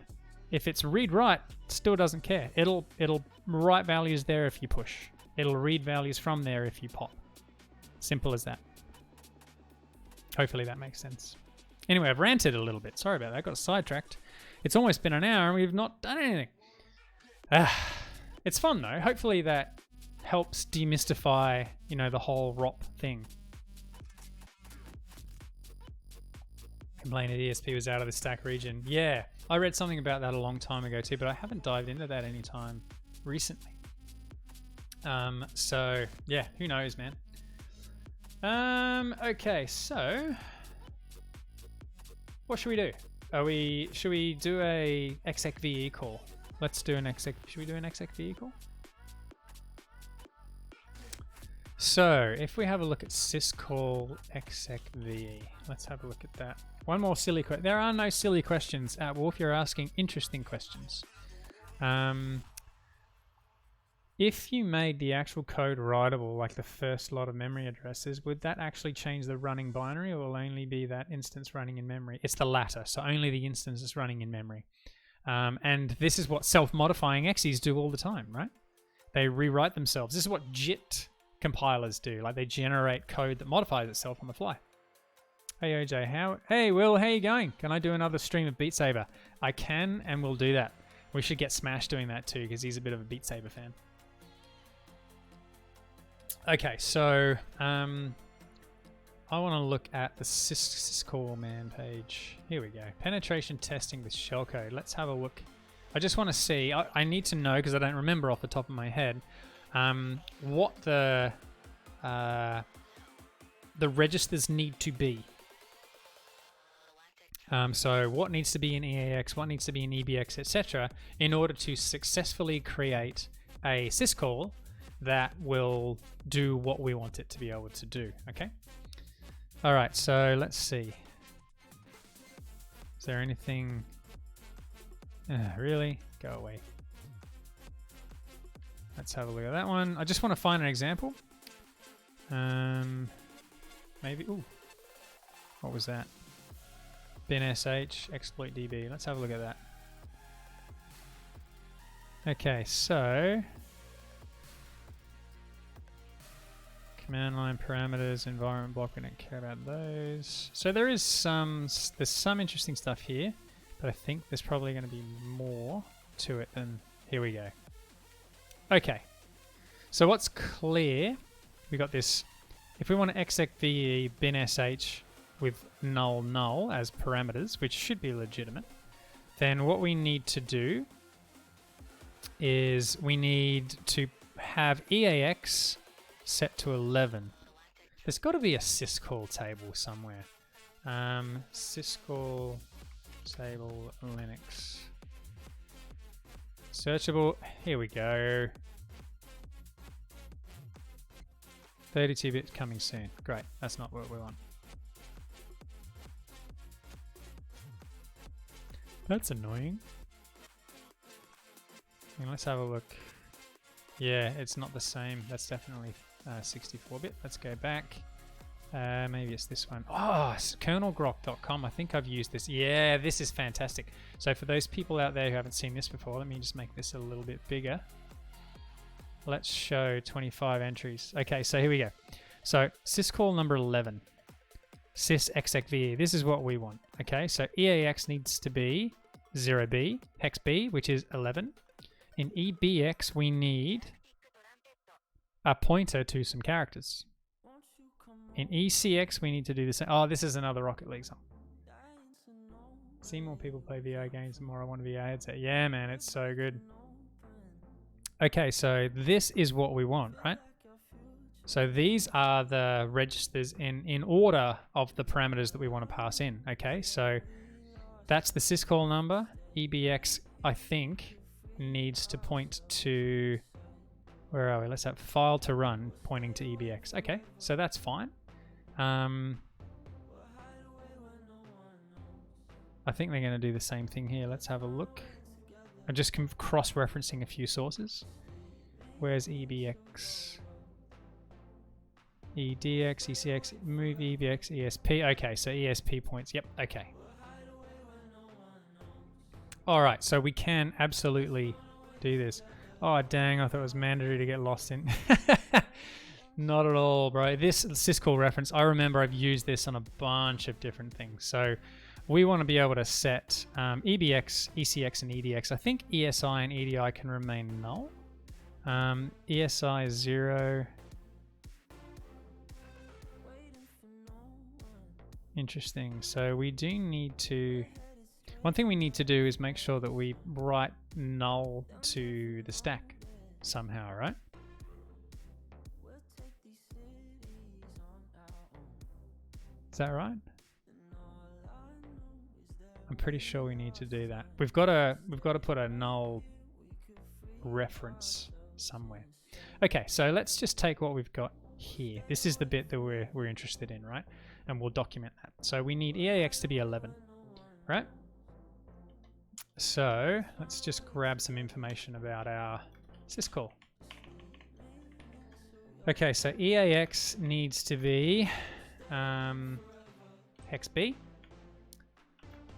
if it's read-write, it still doesn't care. It'll write values there if you push. It'll read values from there if you pop. Simple as that. Hopefully that makes sense. Anyway, I've ranted a little bit. Sorry about that. I got sidetracked. It's almost been an hour and we've not done anything. It's fun though. Hopefully that helps demystify, the whole ROP thing. Complained that ESP was out of the stack region. Yeah, I read something about that a long time ago too, but I haven't dived into that anytime recently. So yeah, who knows, man. Okay, so what should we do? Should we do a execve call? Let's do an exec. Should we do an execve call? So if we have a look at syscall execve, let's have a look at that. One more silly question. There are no silly questions at Wolf. You're asking interesting questions. If you made the actual code writable, like the first lot of memory addresses, would that actually change the running binary, or will only be that instance running in memory? It's the latter, so only the instance is running in memory. And this is what self-modifying exes do all the time, right? They rewrite themselves. This is what JIT compilers do. Like, they generate code that modifies itself on the fly. Hey OJ, hey Will, how you going? Can I do another stream of Beat Saber? I can, and we'll do that. We should get Smash doing that too, because he's a bit of a Beat Saber fan. Okay, so I want to look at the syscall man page. Here we go. Penetration testing with shellcode. Let's have a look. I just want to see. I need to know, because I don't remember off the top of my head, what the registers need to be. So what needs to be in EAX, what needs to be in EBX, etc., in order to successfully create a syscall that will do what we want it to be able to do. Okay. All right. So let's see. Is there anything? Really? Go away. Let's have a look at that one. I just want to find an example. Maybe. Ooh. What was that? binsh exploit db. Let's have a look at that. Okay. So. Command line parameters, environment block, we don't care about those. So there's some interesting stuff here, but I think there's probably going to be more to it than, here we go. Okay, so what's clear, we got this, if we want to execve binsh with null as parameters, which should be legitimate, then what we need to do is we need to have EAX set to 11. There's got to be a syscall table somewhere. Syscall table Linux. Searchable. Here we go. 32-bit coming soon. Great. That's not what we want. That's annoying. And let's have a look. Yeah, it's not the same. That's definitely 64-bit. Let's go back. Maybe it's this one. Oh, it's kernelgrok.com. I think I've used this. Yeah, this is fantastic. So for those people out there who haven't seen this before, let me just make this a little bit bigger. Let's show 25 entries. Okay, so here we go. So syscall number 11. sysexecve. This is what we want. Okay, so EAX needs to be 0B, hex B, which is 11. In EBX, we need a pointer to some characters. In ECX, we need to do the same. Oh, this is another Rocket League song. See more people play VR games, the more I want a VR headset. Yeah, man, it's so good. Okay, so this is what we want, right? So these are the registers in order of the parameters that we want to pass in. Okay, so that's the syscall number. EBX, I think, needs to point to, where are we? Let's have file to run pointing to EBX. Okay, so that's fine. I think they're going to do the same thing here. Let's have a look. I'm just cross-referencing a few sources. Where's EBX? EDX, ECX, move EBX, ESP. Okay, so ESP points. Yep, okay. All right, so we can absolutely do this. Oh, dang, I thought it was mandatory to get lost in. Not at all, bro. This syscall reference, I remember I've used this on a bunch of different things. So we want to be able to set EBX, ECX, and EDX. I think ESI and EDI can remain null. ESI is 0. Interesting. So we do need to... One thing we need to do is make sure that we write null to the stack somehow, right? Is that right? I'm pretty sure we need to do that. We've got to put a null reference somewhere. Okay, so let's just take what we've got here. This is the bit that we're interested in, right? And we'll document that. So we need EAX to be 11, right? So let's just grab some information about our syscall. Okay, so EAX needs to be hex B.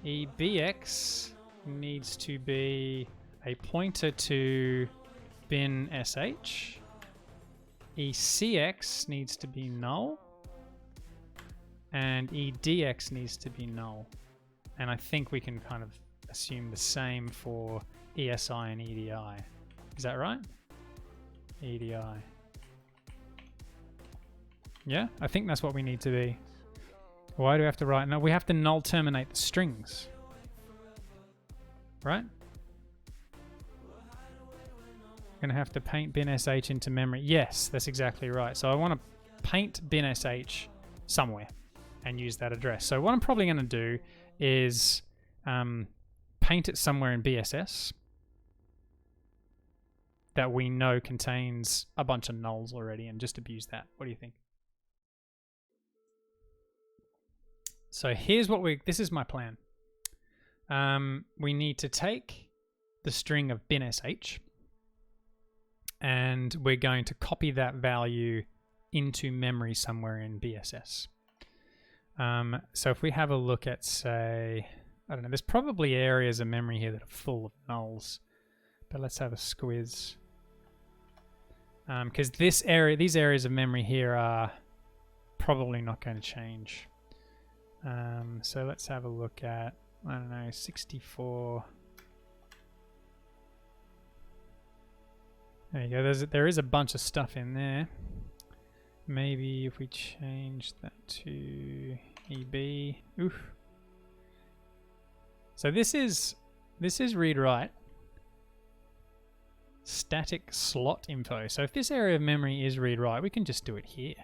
EBX needs to be a pointer to bin sh. ECX needs to be null. And EDX needs to be null. And I think we can kind of assume the same for ESI and EDI. Is that right? EDI. Yeah, I think that's what we need to be. Why do we have to write? No, we have to null terminate the strings. Right? Gonna have to paint bin sh into memory. Yes, that's exactly right. So I want to paint bin sh somewhere and use that address. So what I'm probably going to do is paint it somewhere in BSS that we know contains a bunch of nulls already and just abuse that. What do you think? So here's what this is my plan. We need to take the string of bin sh and we're going to copy that value into memory somewhere in BSS. So if we have a look at, say, I don't know, there's probably areas of memory here that are full of nulls, but let's have a squiz. Because these areas of memory here are probably not going to change. So let's have a look at, I don't know, 64. There you go. There is a bunch of stuff in there. Maybe if we change that to EB. Oof. So this is read write. Static slot info. So if this area of memory is read write, we can just do it here.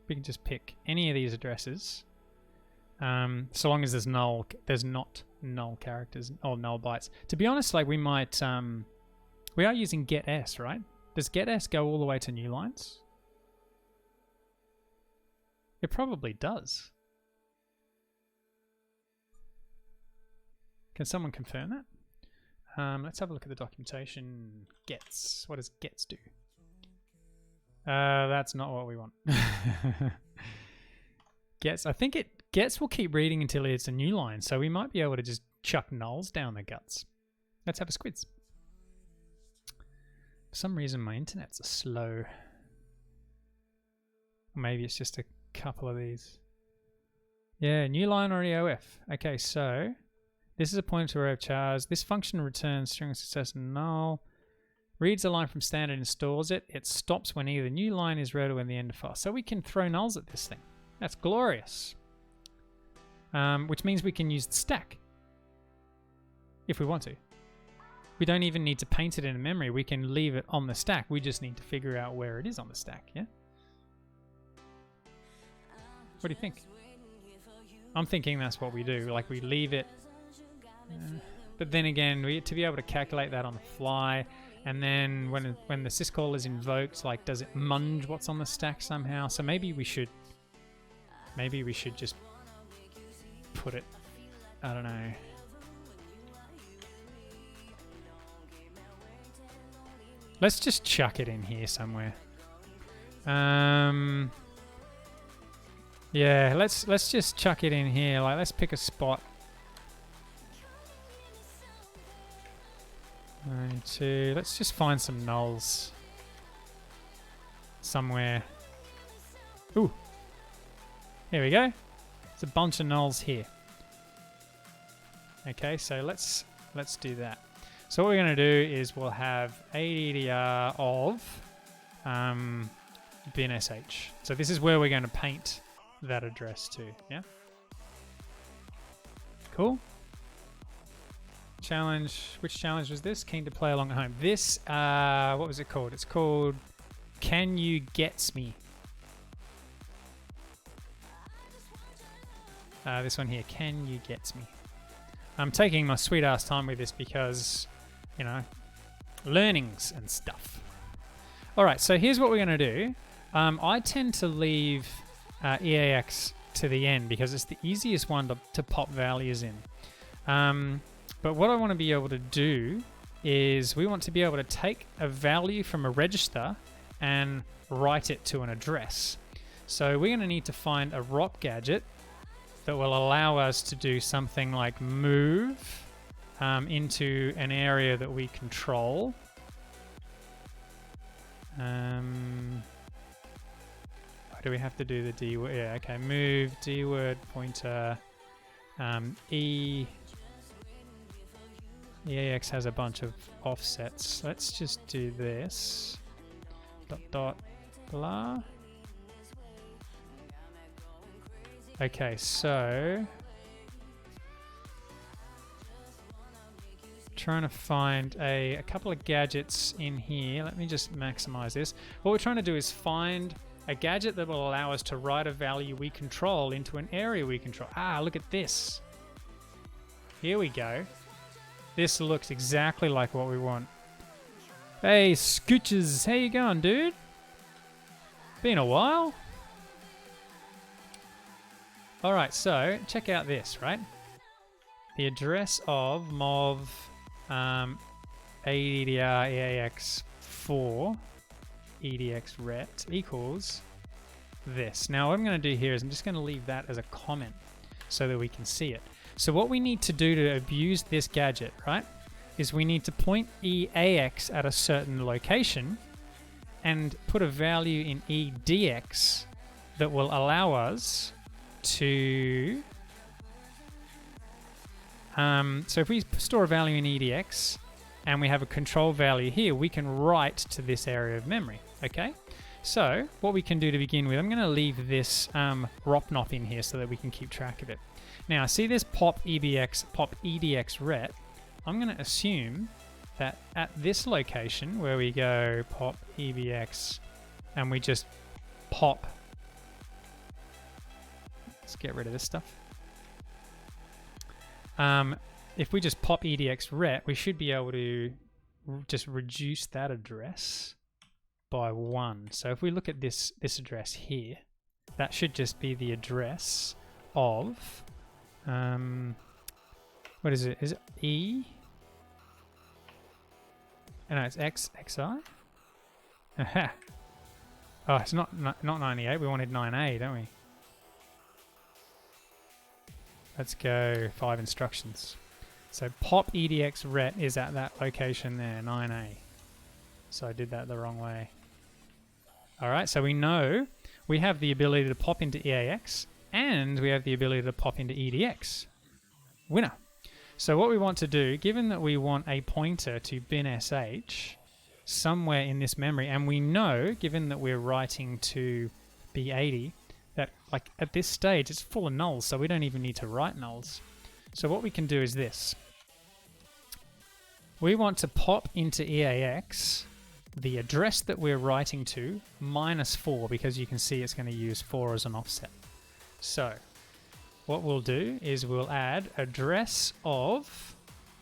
We can just pick any of these addresses. So long as there's not null characters or null bytes. To be honest, like we might, we are using getS, right? Does getS go all the way to new lines? It probably does. Can someone confirm that? Let's have a look at the documentation. Gets. What does gets do? That's not what we want. Gets. I think gets will keep reading until it's a new line, so we might be able to just chuck nulls down the guts. Let's have a squids. For some reason, my internet's slow. Maybe it's just a couple of these. Yeah, new line or EOF. Okay, so this is a pointer to array of chars. This function returns string of success null. Reads a line from standard and stores it. It stops when either new line is read or when the end of file. So we can throw nulls at this thing. That's glorious. Which means we can use the stack. if we want to. We don't even need to paint it in memory. We can leave it on the stack. We just need to figure out where it is on the stack, yeah? What do you think? I'm thinking that's what we do. Like, we leave it. But then again, to be able to calculate that on the fly, and then when the syscall is invoked, like, does it munge what's on the stack somehow? So maybe we should just put it, I don't know. Let's just chuck it in here somewhere. Yeah, let's just chuck it in here. Like, let's pick a spot. 1, 2. Let's just find some nulls somewhere. Ooh, here we go. There's a bunch of nulls here. Okay, so let's do that. So what we're going to do is we'll have ADDR of bin sh. So this is where we're going to paint that address to, yeah? Cool. Challenge, which challenge was this? Keen to play along at home. This, what was it called? It's called Can You Gets Me? This one here, Can You Gets Me? I'm taking my sweet ass time with this because, you know, learnings and stuff. All right, so here's what we're going to do. I tend to leave EAX to the end because it's the easiest one to pop values in. But what I want to be able to do is we want to be able to take a value from a register and write it to an address. So we're going to need to find a rock gadget that will allow us to do something like move into an area that we control. Do we have to do the D word? Yeah, okay. Move, D word, pointer, EAX has a bunch of offsets. Let's just do this. Dot, dot, blah. Okay, so trying to find a couple of gadgets in here. Let me just maximize this. What we're trying to do is find a gadget that will allow us to write a value we control into an area we control. Ah, look at this. Here we go. This looks exactly like what we want. Hey, Scooches, how you going, dude? Been a while. All right, so check out this, right? The address of mov ADDR EAX 4 EDX ret equals this. Now what I'm going to do here is I'm just going to leave that as a comment so that we can see it. So what we need to do to abuse this gadget, right, is we need to point EAX at a certain location and put a value in EDX that will allow us to so if we store a value in EDX and we have a control value here, we can write to this area of memory. Okay, so what we can do to begin with, I'm going to leave this ROPNOP in here so that we can keep track of it. Now see this pop EDX ret. I'm going to assume that at this location where we go pop EBX and we just pop, let's get rid of this stuff. If we just pop EDX ret, we should be able to just reduce that address by 1. So if we look at this address here, that should just be the address of what is it? Is it E? Oh, no, it's XI. Aha. Oh, it's not 98. We wanted 9A, don't we? Let's go 5 instructions. So pop EDX ret is at that location there, 9A. So I did that the wrong way. All right, so we know we have the ability to pop into EAX and we have the ability to pop into EDX. Winner. So what we want to do, given that we want a pointer to bin sh somewhere in this memory, and we know, given that we're writing to B80, that like at this stage it's full of nulls, so we don't even need to write nulls. So what we can do is this. we want to pop into EAX the address that we're writing to -4, because you can see it's going to use 4 as an offset. So what we'll do is we'll add address of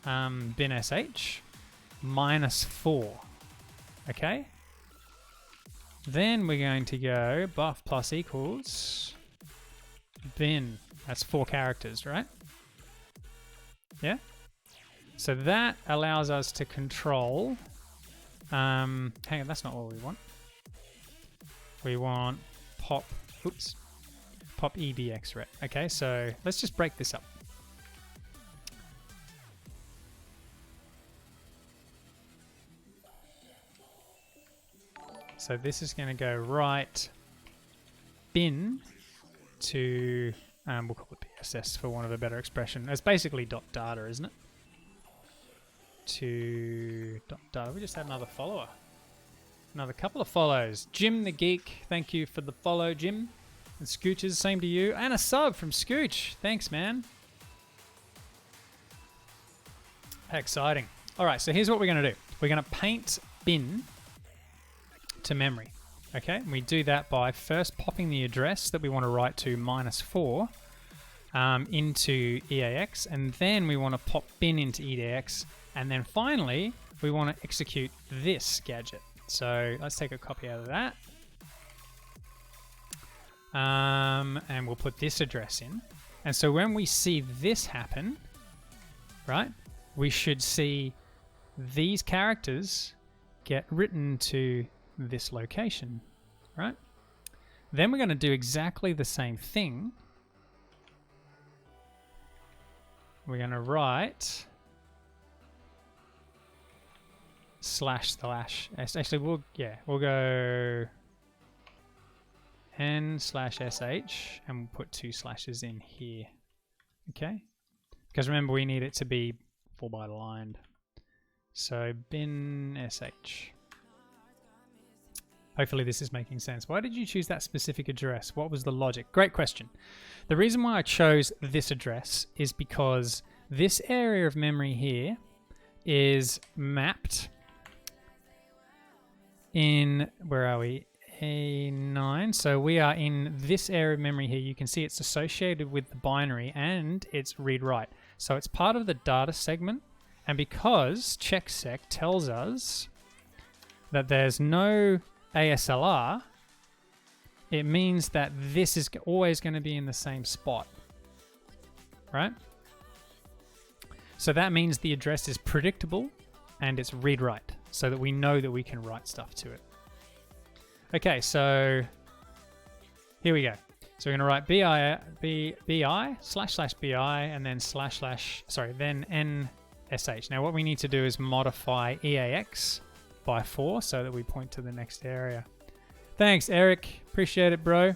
bin sh -4. Okay. Then we're going to go buff plus equals bin. That's 4 characters, right? Yeah. So that allows us to control. Hang on, that's not what we want. We want pop. Oops. Pop EDX ret. Okay, so let's just break this up. So this is going to go right bin to, we'll call it PSS for want of a better expression. It's basically .data, isn't it? To .data. We just had another follower. Another couple of follows. Jim the Geek, thank you for the follow, Jim. And Scooches, same to you. And a sub from Scooch. Thanks, man. How exciting. All right, so here's what we're going to do. We're going to paint bin to memory. Okay, and we do that by first popping the address that we want to write to -4 into EAX, and then we want to pop bin into EAX, and then finally we want to execute this gadget. So let's take a copy out of that. And we'll put this address in. And so when we see this happen, right, we should see these characters get written to this location, right? Then we're going to do exactly the same thing. We're going to write // actually we'll go n/sh and we'll put 2 slashes in here. Okay, because remember we need it to be 4-byte aligned. So bin sh. Hopefully this is making sense. Why did you choose that specific address? What was the logic? Great question. The reason why I chose this address is because this area of memory here is mapped in, where are we? A9. So we are in this area of memory here. You can see it's associated with the binary and it's read-write. So it's part of the data segment. And because checksec tells us that there's no ASLR, it means that this is always going to be in the same spot, right? So that means the address is predictable and it's read-write, so that we know that we can write stuff to it. Okay, so here we go. So we're going to write bi //bi and then then nsh. Now what we need to do is modify EAX by 4 so that we point to the next area. Thanks, Eric. Appreciate it, bro.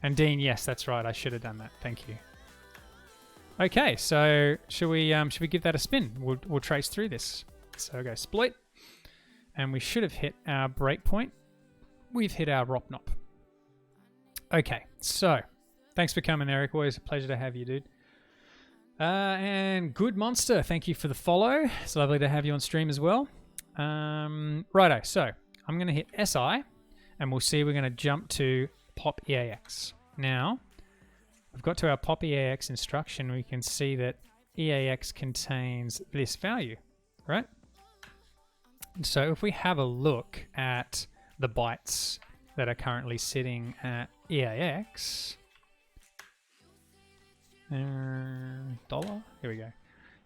And Dean, yes, that's right. I should have done that. Thank you. Okay, so should we give that a spin? We'll trace through this. So go split, and we should have hit our breakpoint. We've hit our ROPNOP. Okay, so thanks for coming, Eric. Always a pleasure to have you, dude. And Good Monster, thank you for the follow. It's lovely to have you on stream as well. Righto, so I'm going to hit SI, and we'll see we're going to jump to pop EAX. Now, we've got to our pop EAX instruction. We can see that EAX contains this value, right? So if we have a look at the bytes that are currently sitting at EAX, $, here we go.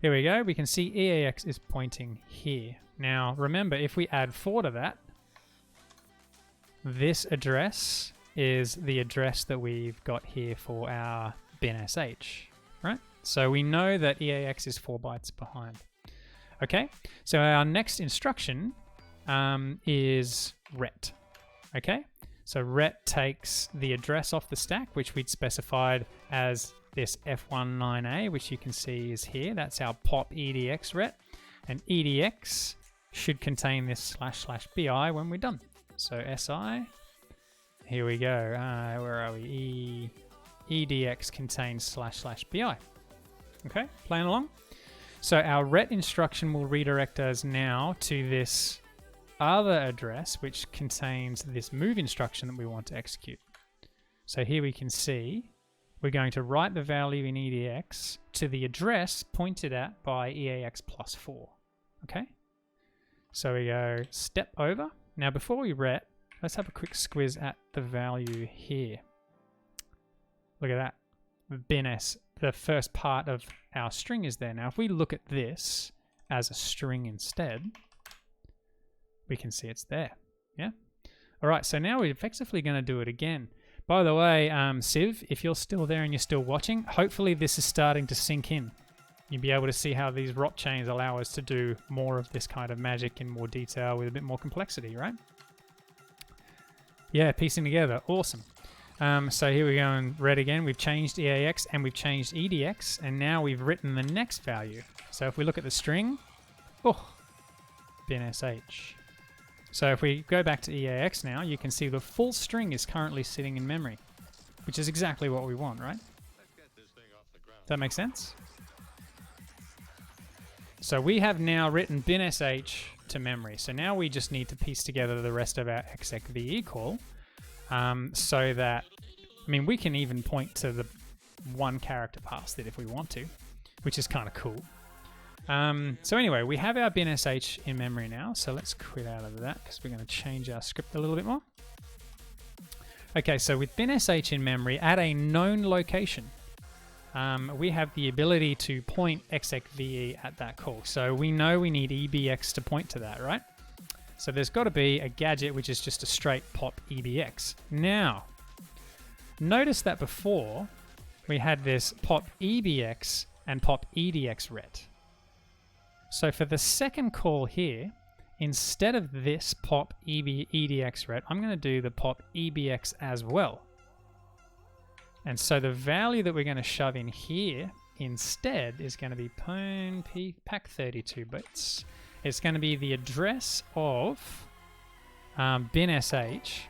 Here we go. We can see EAX is pointing here. Now, remember, if we add 4 to that, this address is the address that we've got here for our bin sh, right? So we know that EAX is 4 bytes behind. Okay, so our next instruction is ret. Okay, so ret takes the address off the stack, which we'd specified as this F19A, which you can see is here. That's our pop EDX ret, and EDX should contain this //bi when we're done. So SI, here we go. Where are we? EDX contains //bi. Okay, playing along. So our ret instruction will redirect us now to this other address, which contains this move instruction that we want to execute. So here we can see we're going to write the value in EDX to the address pointed at by EAX plus 4. Okay? So we go step over. Now before we ret, let's have a quick squiz at the value here. Look at that. BinS, the first part of our string is there. Now if we look at this as a string instead, we can see it's there. Yeah? Alright, so now we're effectively going to do it again. By the way, Civ, if you're still there and you're still watching, hopefully this is starting to sink in. You'll be able to see how these ROT chains allow us to do more of this kind of magic in more detail with a bit more complexity, right? Yeah, piecing together. Awesome. So here we go in red again. We've changed EAX and we've changed EDX, and now we've written the next value. So if we look at the string, oh, BinSH. So if we go back to EAX now, you can see the full string is currently sitting in memory, which is exactly what we want, right? Does that make sense? So we have now written BinSH to memory. So now we just need to piece together the rest of our execve call so that, I mean, we can even point to the one character past it if we want to, which is kind of cool. So anyway, we have our BinSH in memory now, so let's quit out of that because we're going to change our script a little bit more. Okay, so with BinSH in memory at a known location, we have the ability to point execve at that call. So we know we need EBX to point to that, right? So there's got to be a gadget which is just a straight pop EBX. Now, notice that before we had this pop EBX and pop EDX ret. So for the second call here, instead of this pop EDX ret, I'm going to do the pop EBX as well. And so the value that we're going to shove in here instead is going to be pack 32 bits. It's going to be the address of BinSH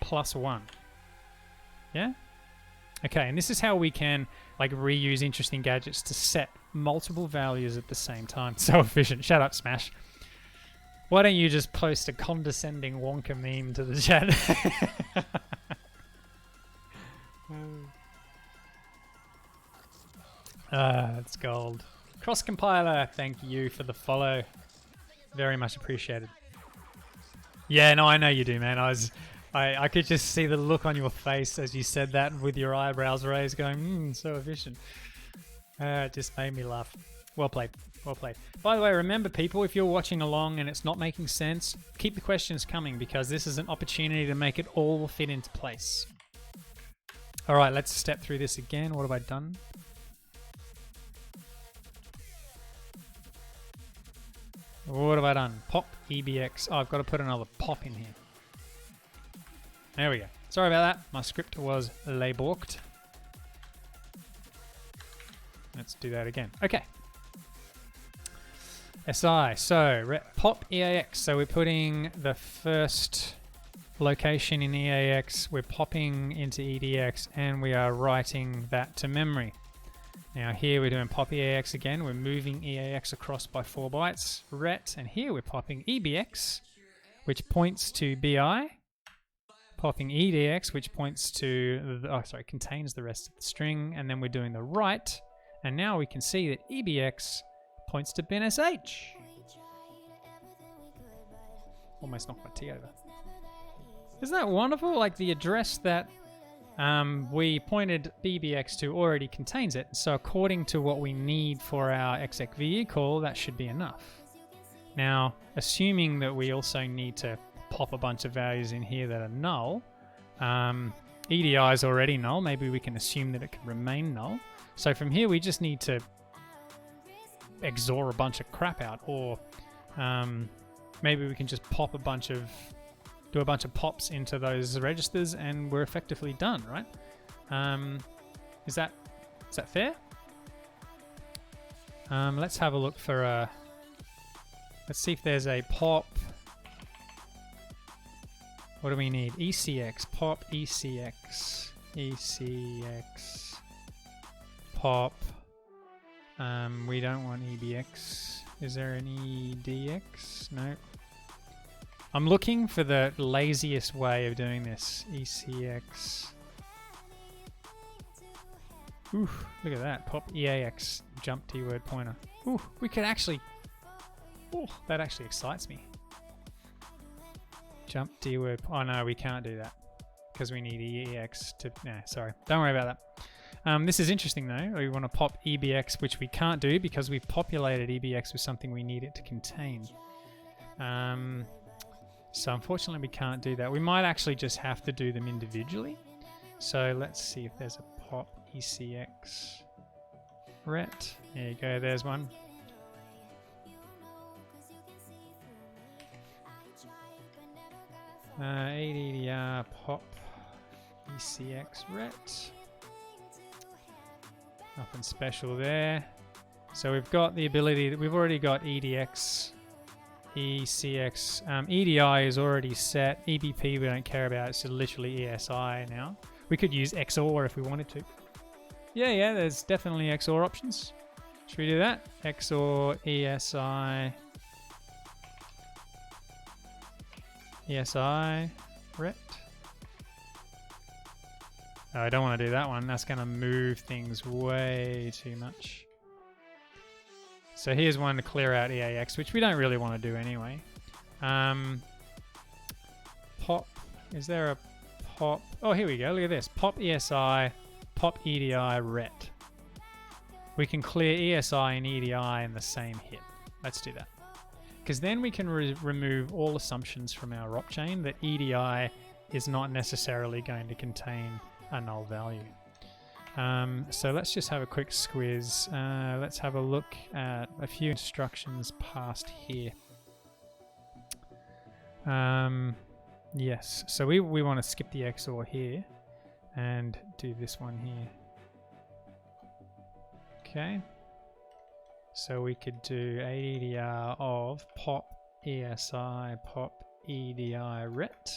plus 1. Yeah? Okay, and this is how we can like reuse interesting gadgets to set multiple values at the same time. So efficient. Shut up, Smash. Why don't you just post a condescending Wonka meme to the chat? That's gold. Cross compiler, thank you for the follow. Very much appreciated. Yeah, no, I know you do, man. I could just see the look on your face as you said that with your eyebrows raised going, so efficient. It just made me laugh. Well played. Well played. By the way, remember people, if you're watching along and it's not making sense, keep the questions coming because this is an opportunity to make it all fit into place. All right, let's step through this again. What have I done? What have I done? Pop EBX. Oh, I've got to put another pop in here. There we go. Sorry about that. My script was laborked. Let's do that again. Okay. SI. So pop EAX. So we're putting the first location in EAX. We're popping into EDX and we are writing that to memory. Now here we're doing pop EAX again. We're moving EAX across by 4 bytes. Ret. And here we're popping EBX, which points to BI. Popping EDX, which points to, contains the rest of the string. And then we're doing the write. And now we can see that EBX points to BinSH. Almost knocked my T over. Isn't that wonderful? Like the address that we pointed BBX to already contains it. So according to what we need for our execve call, that should be enough. Now, assuming that we also need to pop a bunch of values in here that are null, EDI is already null. Maybe we can assume that it can remain null. So from here, we just need to XOR a bunch of crap out, or maybe we can just pop do a bunch of pops into those registers, and we're effectively done, right? Is that fair? Let's have a look for let's see if there's a pop. What do we need? ECX, pop ECX, ECX, pop We don't want EBX. Is there an EDX? No. I'm looking for the laziest way of doing this. ECX. Ooh, look at that. Pop EAX. Jump T-word pointer. Ooh, we could actually... Ooh, that actually excites me. Jump D-word... Oh no, we can't do that. Because we need EAX to... Nah, sorry. Don't worry about that. This is interesting though. We want to pop EBX, which we can't do because we've populated EBX with something we need it to contain. So unfortunately we can't do that. We might actually just have to do them individually. So let's see if there's a pop ECX ret. There you go, there's one. ADDR pop ECX ret. Nothing special there. So we've got the ability that we've already got EDX, ECX. EDI is already set. EBP we don't care about. It's literally ESI now. We could use XOR if we wanted to. Yeah, there's definitely XOR options. Should we do that? XOR, ESI, ESI, ret. Oh, I don't want to do that one. That's going to move things way too much. So here's one to clear out EAX, which we don't really want to do anyway. Pop. Is there a pop? Oh, here we go. Look at this. Pop ESI, pop EDI, ret. We can clear ESI and EDI in the same hit. Let's do that. Because then we can remove all assumptions from our ROP chain that EDI is not necessarily going to contain a null value. So let's just have a quick squiz. Let's have a look at a few instructions passed here. Yes, so we want to skip the XOR here and do this one here. Okay. So we could do ADDR of pop ESI pop EDI ret.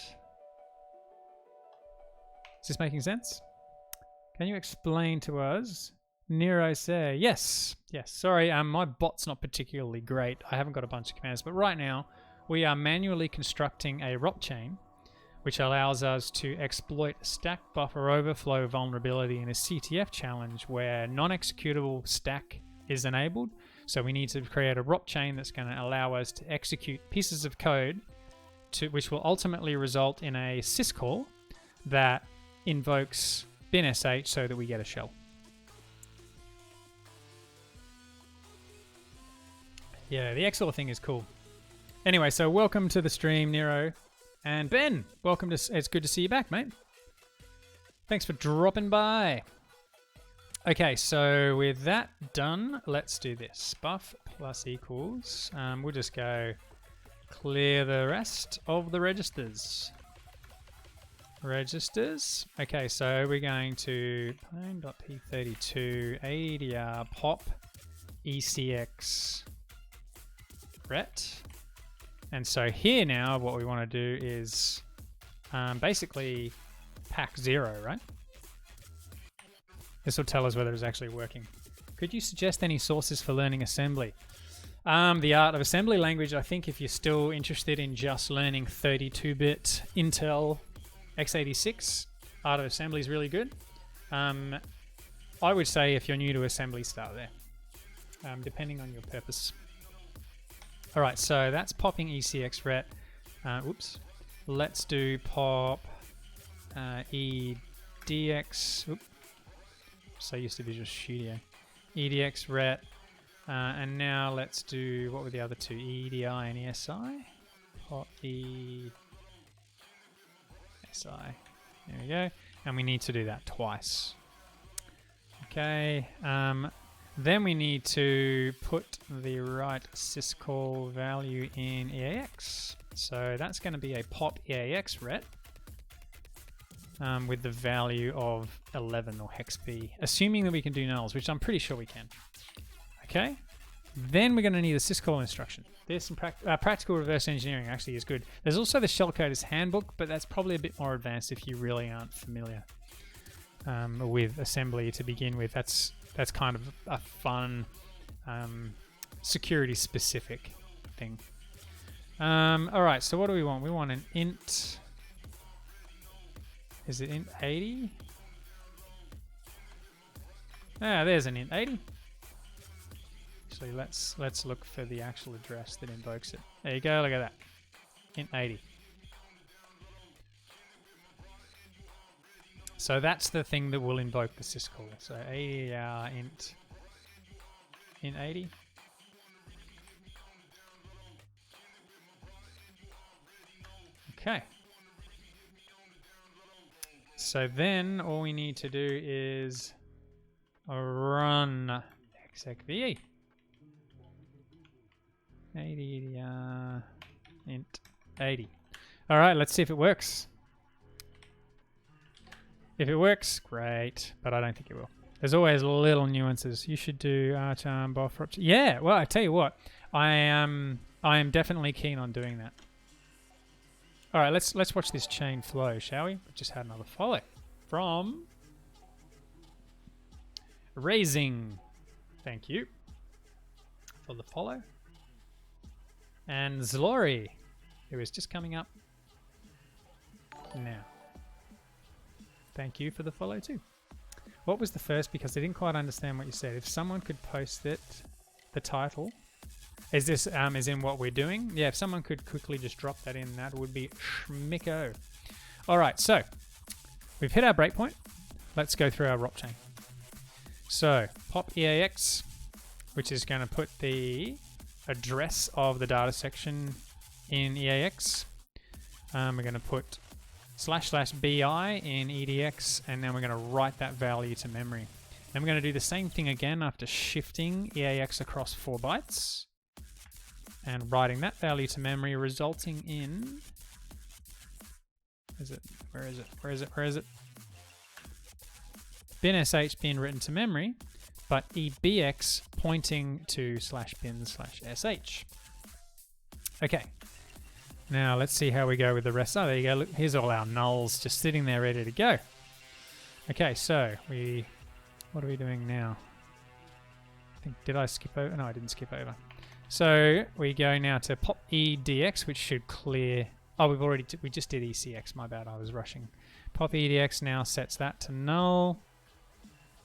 Is this making sense? Can you explain to us? Nero say yes. Sorry, my bot's not particularly great. I haven't got a bunch of commands, but right now we are manually constructing a ROP chain which allows us to exploit stack buffer overflow vulnerability in a CTF challenge where non-executable stack is enabled. So we need to create a ROP chain that's going to allow us to execute pieces of code which will ultimately result in a syscall that invokes binsh so that we get a shell. Yeah, the XOR thing is cool. Anyway, so welcome to the stream, Nero. And Ben, welcome to... It's good to see you back, mate. Thanks for dropping by. Okay, so with that done, let's do this. Buff plus equals. We'll just go clear the rest of the registers. Registers. Okay, so we're going to plain.p32 ADR pop ECX ret. And so here now what we want to do is basically pack 0, right? This will tell us whether it's actually working. Could you suggest any sources for learning assembly? The art of assembly language, I think if you're still interested in just learning 32-bit Intel x86, art of assembly is really good. I would say if you're new to assembly, start there, depending on your purpose. All right, so that's popping ECX ret. Oops. Let's do pop EDX. Oops. So used to Visual Studio. EDX ret. And now let's do, what were the other two? EDI and ESI. Pop ESI. There we go. And we need to do that twice. Okay. Then we need to put the right syscall value in EAX. So that's going to be a pop EAX ret with the value of 11 or hex B, assuming that we can do nulls, which I'm pretty sure we can. Okay. Then we're going to need a syscall instruction. There's some practical reverse engineering actually is good. There's also the shellcoder's handbook, but that's probably a bit more advanced if you really aren't familiar with assembly to begin with. That's kind of a fun security specific thing. Alright, so what do we want? We want an int. Is it int 80? Ah, there's an int 80. Actually, let's look for the actual address that invokes it. There you go, look at that. Int 80. So that's the thing that will invoke the syscall. So 80 int 80. Okay. So then all we need to do is run execve 80 int 80. All right, let's see if it works. If it works, great, but I don't think it will. There's always little nuances. You should do archarm buffer. Yeah, well, I tell you what, I am definitely keen on doing that. All right, let's watch this chain flow, shall we? We just had another follow from Raising. Thank you for the follow. And Zlori, who is just coming up now. Thank you for the follow too. What was the first? Because I didn't quite understand what you said. If someone could post it, the title. Is this is in what we're doing? Yeah, if someone could quickly just drop that in, that would be schmicko. All right, so we've hit our breakpoint. Let's go through our ROP chain. So pop EAX, which is going to put the address of the data section in EAX. We're going to put //bi in EDX, and then we're going to write that value to memory. Then we're going to do the same thing again after shifting EAX across 4 bytes and writing that value to memory, resulting in... Where is it? Bin sh being written to memory, but EBX pointing to /bin/sh. Okay. Now let's see how we go with the rest. Oh, there you go. Look, here's all our nulls just sitting there ready to go. Okay, so what are we doing now? Did I skip over? No, I didn't skip over. So we go now to pop EDX, which should clear. Oh, we just did ECX. My bad, I was rushing. Pop EDX now sets that to null.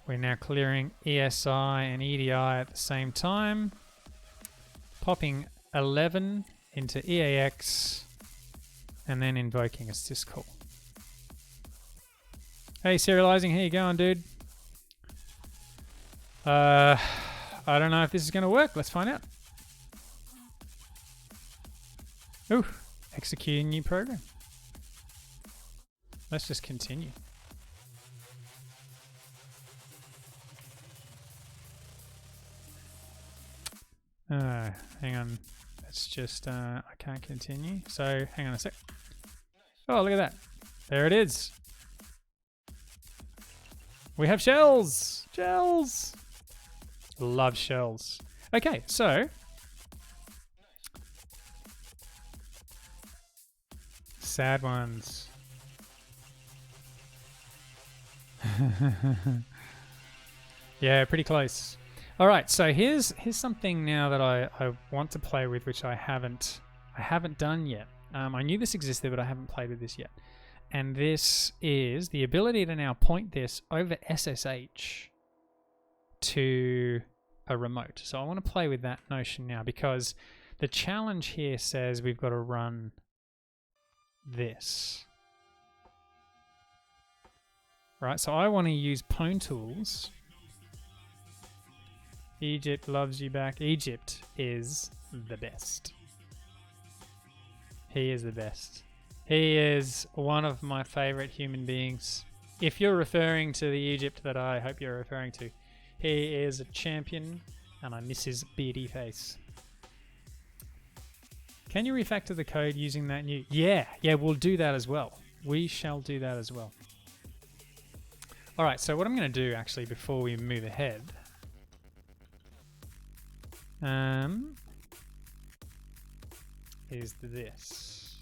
We're now clearing ESI and EDI at the same time. Popping 11 into EAX and then invoking a syscall. Hey, serializing, how you going, dude? I don't know if this is going to work. Let's find out. Ooh, executing new program. Let's just continue. Hang on. Let's just, I can't continue. So hang on a sec. Oh, look at that. There it is. We have shells. Shells. Love shells. Okay, so sad ones. Yeah, pretty close. All right, so here's something now that I want to play with, which I haven't done yet. I knew this existed, but I haven't played with this yet. And this is the ability to now point this over SSH to a remote. So I want to play with that notion now, because the challenge here says we've got to run this. Right, so I want to use Pwn tools. Egypt loves you back. Egypt is the best. He is the best. He is one of my favorite human beings. If you're referring to the Egypt that I hope you're referring to, he is a champion and I miss his beardy face. Can you refactor the code using that new? Yeah, we'll do that as well. We shall do that as well. All right, so what I'm going to do actually before we move ahead is this.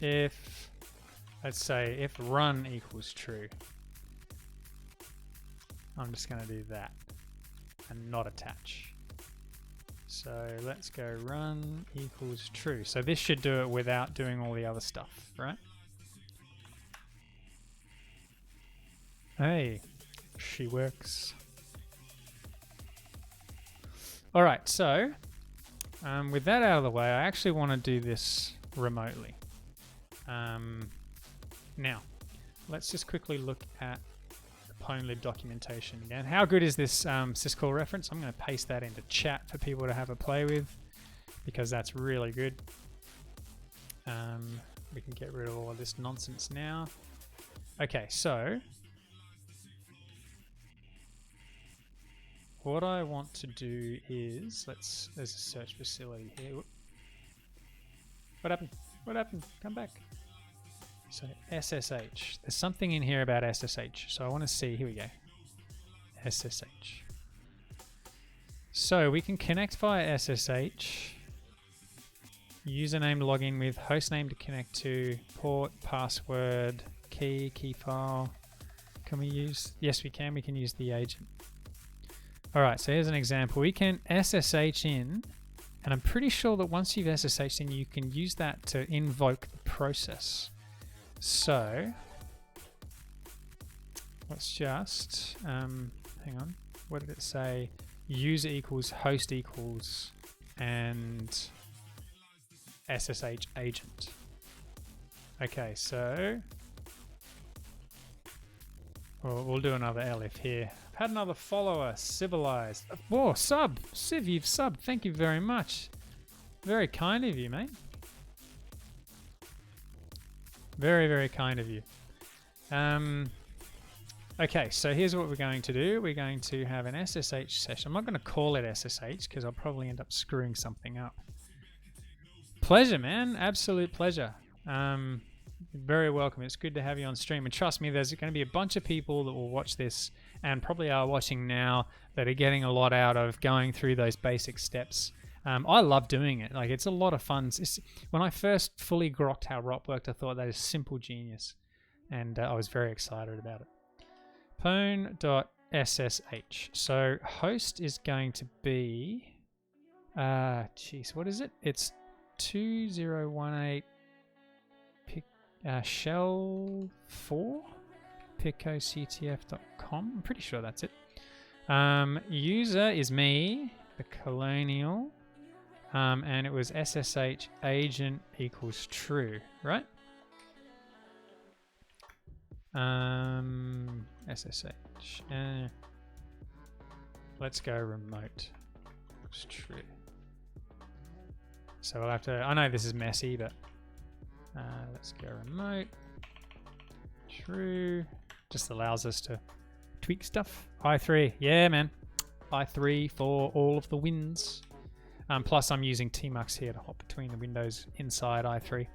If, let's say, if run equals true, I'm just going to do that. and not attach. So let's go run equals true. So this should do it without doing all the other stuff, right? Hey, she works. All right, so with that out of the way, I actually want to do this remotely. Now, let's just quickly look at the PwnLib documentation again. How good is this syscall reference? I'm going to paste that into chat for people to have a play with because that's really good. We can get rid of all of this nonsense now. Okay, so what I want to do is, there's a search facility here. What happened? What happened? Come back. So SSH. There's something in here about SSH. So I want to see, here we go. SSH. So we can connect via SSH. Username to log in with, hostname to connect to, port, password, key file. Can we use? Yes, we can. We can use the agent. All right, so here's an example. We can SSH in, and I'm pretty sure that once you've SSH'd in, you can use that to invoke the process. So let's just, hang on, what did it say? User equals host equals and SSH agent. Okay, so we'll do another elif here. I've had another follower, Civilized. Whoa, Civ, you've subbed. Thank you very much. Very kind of you, mate. Very, very kind of you. Okay, so here's what we're going to do. We're going to have an SSH session. I'm not going to call it SSH because I'll probably end up screwing something up. Pleasure, man. Absolute pleasure. Very welcome. It's good to have you on stream. And trust me, there's going to be a bunch of people that will watch this and probably are watching now that are getting a lot out of going through those basic steps. I love doing it. Like, it's a lot of fun. When I first fully grokked how ROP worked, I thought that is simple genius. And I was very excited about it. Pwn.ssh. So host is going to be, geez, what is it? It's 2018 shell 4 PicoCTF.com. I'm pretty sure that's it. User is me, the colonial, and it was SSH agent equals true, right? SSH. Let's go remote. It's true. So we'll have to, I know this is messy, but let's go remote. True. Just allows us to tweak stuff. i3. Yeah, man. i3 for all of the wins. Plus I'm using tmux here to hop between the windows inside i3.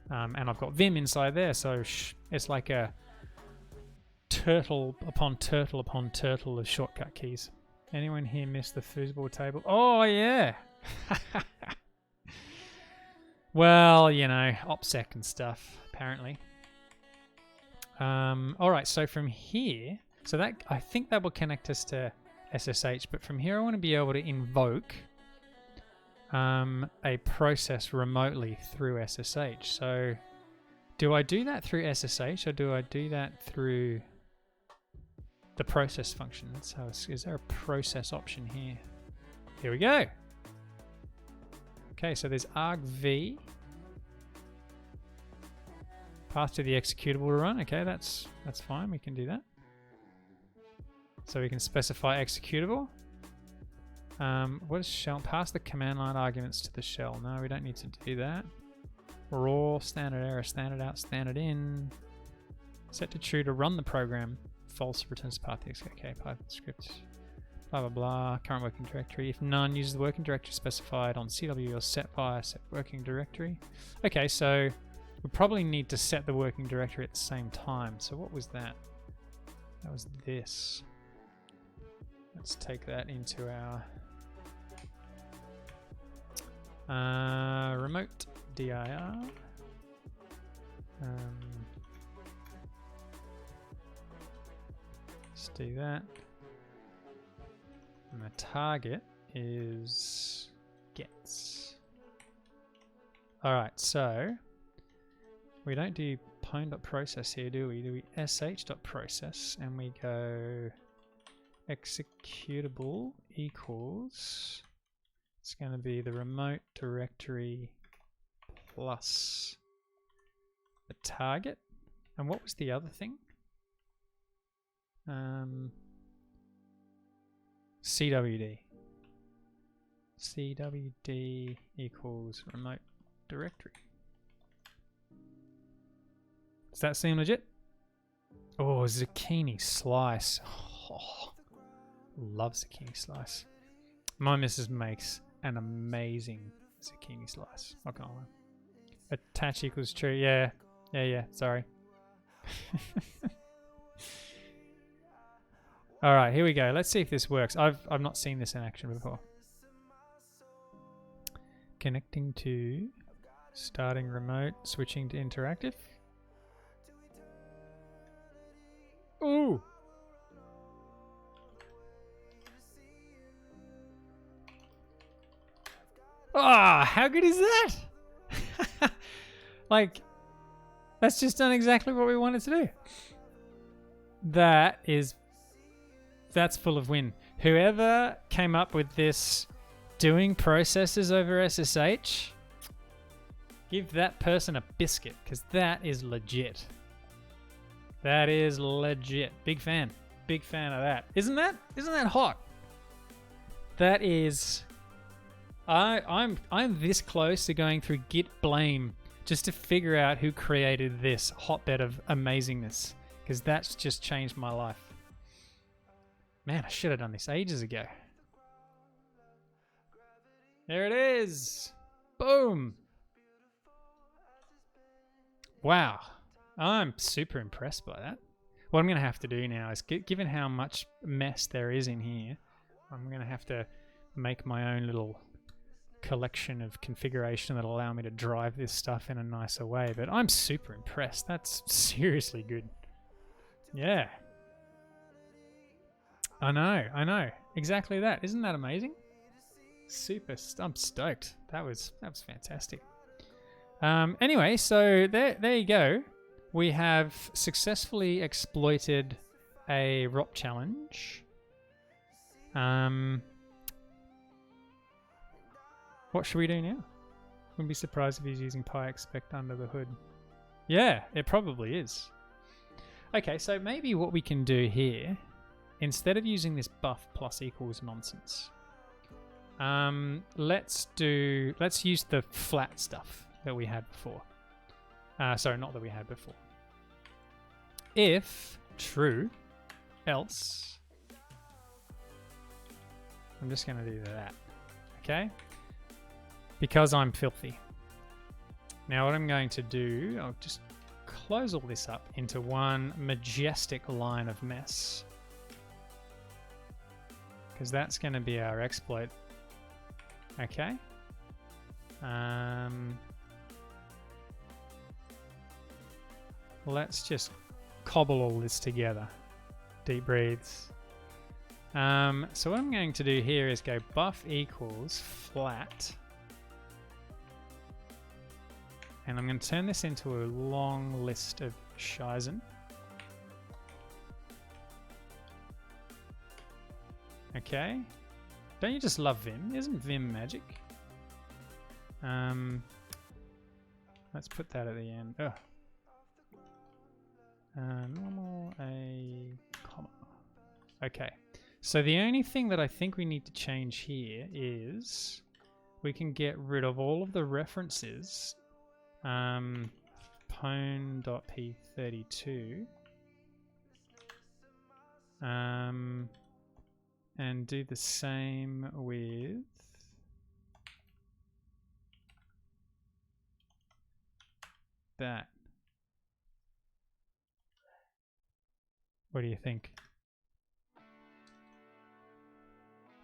And I've got Vim inside there, so it's like a turtle upon turtle upon turtle of shortcut keys. Anyone here missed the foosball table? Oh, yeah. Well, you know, OPSEC and stuff, apparently. All right, so from here, so that I think that will connect us to SSH, but from here I want to be able to invoke a process remotely through SSH. So do I do that through SSH or do I do that through the process function? So is there a process option here? Here we go. Okay, so there's argv, path to the executable to run. Okay, that's fine. We can do that. So we can specify executable. What is shell? Pass the command line arguments to the shell. No, we don't need to do that. Raw, standard error, standard out, standard in. Set to true to run the program. False returns path to okay, Python script. Blah blah blah. Current working directory. If none, uses the working directory specified on CW or set via set working directory. Okay, so we probably need to set the working directory at the same time. So what was that? That was this. Let's take that into our remote dir. Let's do that. target is gets. All right, so we don't do pwn.process here, do we? Do we sh.process and we go executable equals, it's going to be the remote directory plus the target. And what was the other thing? CWD. CWD equals remote directory. Does that seem legit? Oh, zucchini slice. Oh, love zucchini slice. My missus makes an amazing zucchini slice. Not gonna lie. Attach equals true. Yeah. Sorry. All right, here we go. Let's see if this works. I've not seen this in action before. Connecting to, starting remote, switching to interactive. Ooh. Ah, how good is that? Like, that's just done exactly what we wanted to do. That's full of win. Whoever came up with this doing processes over SSH, give that person a biscuit, because that is legit. That is legit. Big fan. Big fan of that. Isn't that hot? That is... I'm this close to going through git blame just to figure out who created this hotbed of amazingness, because that's just changed my life. Man, I should have done this ages ago. There it is. Boom. Wow. I'm super impressed by that. What I'm going to have to do now is, given how much mess there is in here, I'm going to have to make my own little collection of configuration that'll allow me to drive this stuff in a nicer way. But I'm super impressed. That's seriously good. Yeah. I know. Exactly that. Isn't that amazing? I'm stoked. That was fantastic. Anyway, so there you go. We have successfully exploited a ROP challenge. What should we do now? Wouldn't be surprised if he's using PicoCTF under the hood. Yeah, it probably is. Okay, so maybe what we can do here, instead of using this buff plus equals nonsense, let's use the flat stuff that we had before. Sorry, not that we had before. If true, else, I'm just going to do that. Okay? Because I'm filthy. Now what I'm going to do, I'll just close all this up into one majestic line of mess. Because that's going to be our exploit. Okay? Let's just cobble all this together. Deep breathes. So what I'm going to do here is go buff equals flat. And I'm going to turn this into a long list of Shizen. Okay. Don't you just love Vim? Isn't Vim magic? Let's put that at the end. Oh. Normal, a comma. Okay. So the only thing that I think we need to change here is we can get rid of all of the references. Pwn.p32. And do the same with that. What do you think?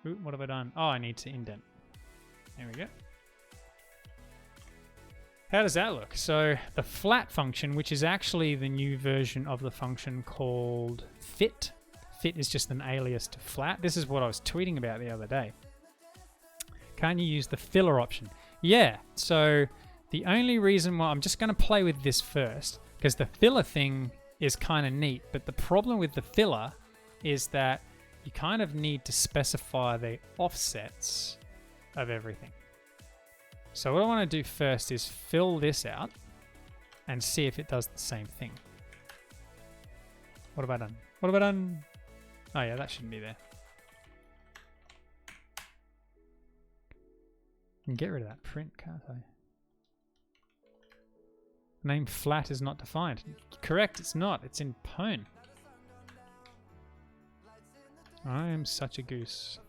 Ooh, what have I done? Oh, I need to indent. There we go. How does that look? So the flat function, which is actually the new version of the function called fit, fit is just an alias to flat. This is what I was tweeting about the other day. Can't you use the filler option? Yeah, so the only reason why I'm just going to play with this first, because the filler thing is kind of neat, but the problem with the filler is that you kind of need to specify the offsets of everything. So what I want to do first is fill this out and see if it does the same thing. What have I done? What have I done? Oh yeah, that shouldn't be there. I can get rid of that print, can't I? Name flat is not defined. Correct, it's not. It's in pwn. I am such a goose.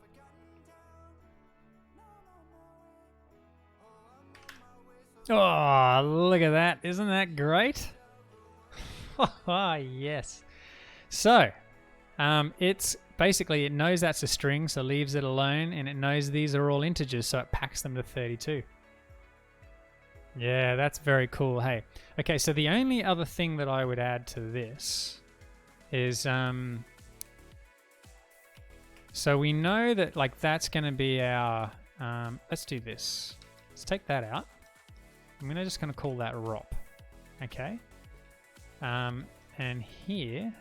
Oh, look at that. Isn't that great? Oh, yes. So, it's basically, it knows that's a string, so leaves it alone, and it knows these are all integers, so it packs them to 32. Yeah, that's very cool. Hey, okay, so the only other thing that I would add to this is, so we know that like that's going to be our, let's do this. Let's take that out. I'm just going to call that ROP, okay? And here,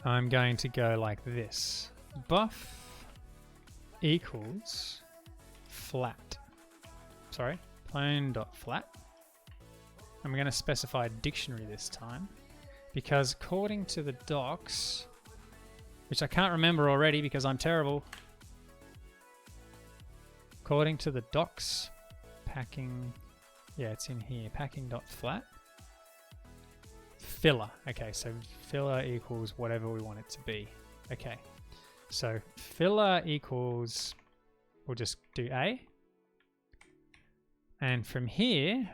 I'm going to go like this. Buff equals flat. Sorry, plain.flat. And we're going to specify dictionary this time, because according to the docs, which I can't remember already because I'm terrible. According to the docs, packing, yeah, it's in here, packing.flat. Filler, okay, so filler equals whatever we want it to be. Okay, so filler equals, we'll just do A. And from here,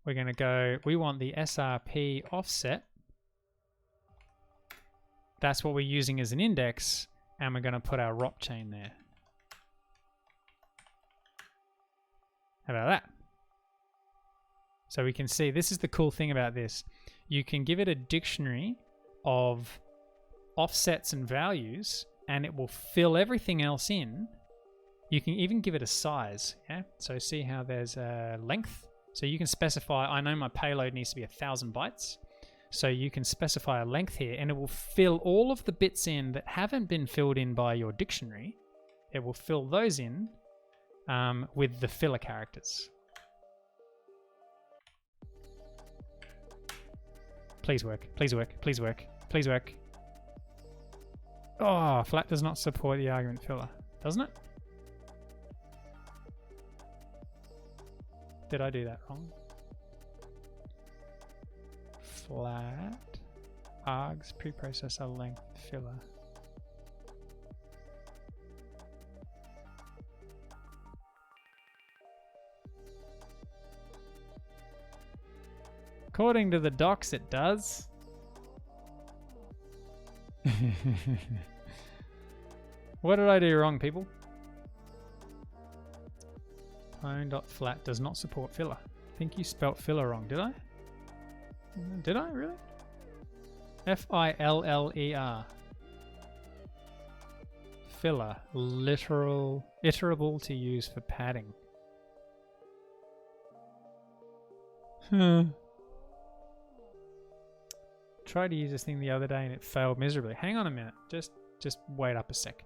we're going to go, we want the SRP offset. That's what we're using as an index, and we're going to put our ROP chain there. How about that? So we can see, this is the cool thing about this. You can give it a dictionary of offsets and values, and it will fill everything else in. You can even give it a size, yeah? So see how there's a length. So you can specify, I know my payload needs to be 1,000 bytes. So you can specify a length here, and it will fill all of the bits in that haven't been filled in by your dictionary. It will fill those in with the filler characters. Please work, please work, please work, please work. Oh, flat does not support the argument filler, doesn't it? Did I do that wrong? Flat, args, preprocessor length, filler. According to the docs, it does. What did I do wrong, people? Pone.flat does not support filler. I think you spelt filler wrong, did I? Did I, really? F-I-L-L-E-R. Filler, literal, iterable to use for padding. Tried to use this thing the other day and it failed miserably. Hang on a minute. Just wait up a sec.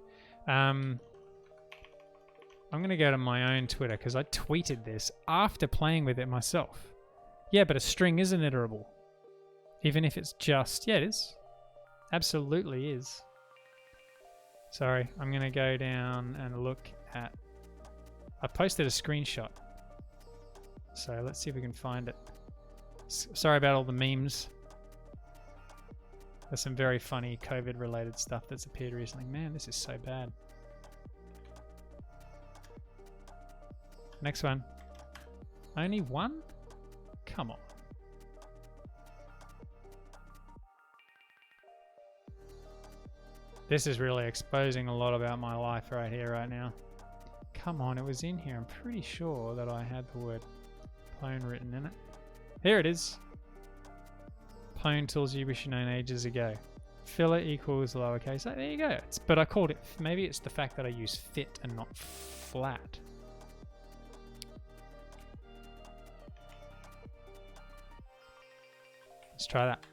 I'm going to go to my own Twitter because I tweeted this after playing with it myself. Yeah, but a string isn't iterable. Even if it's just... Yeah, it is. Absolutely is. Sorry, I'm going to go down and look at... I posted a screenshot. So let's see if we can find it. Sorry about all the memes. There's some very funny COVID-related stuff that's appeared recently. Man, this is so bad. Next one. Only one? Come on. This is really exposing a lot about my life right here, right now. Come on, it was in here. I'm pretty sure that I had the word pone written in it. Here it is. pwn tools you wish you known ages ago. Filler equals lowercase. Oh, there you go. But I called it, maybe it's the fact that I use fit and not flat. Let's try that.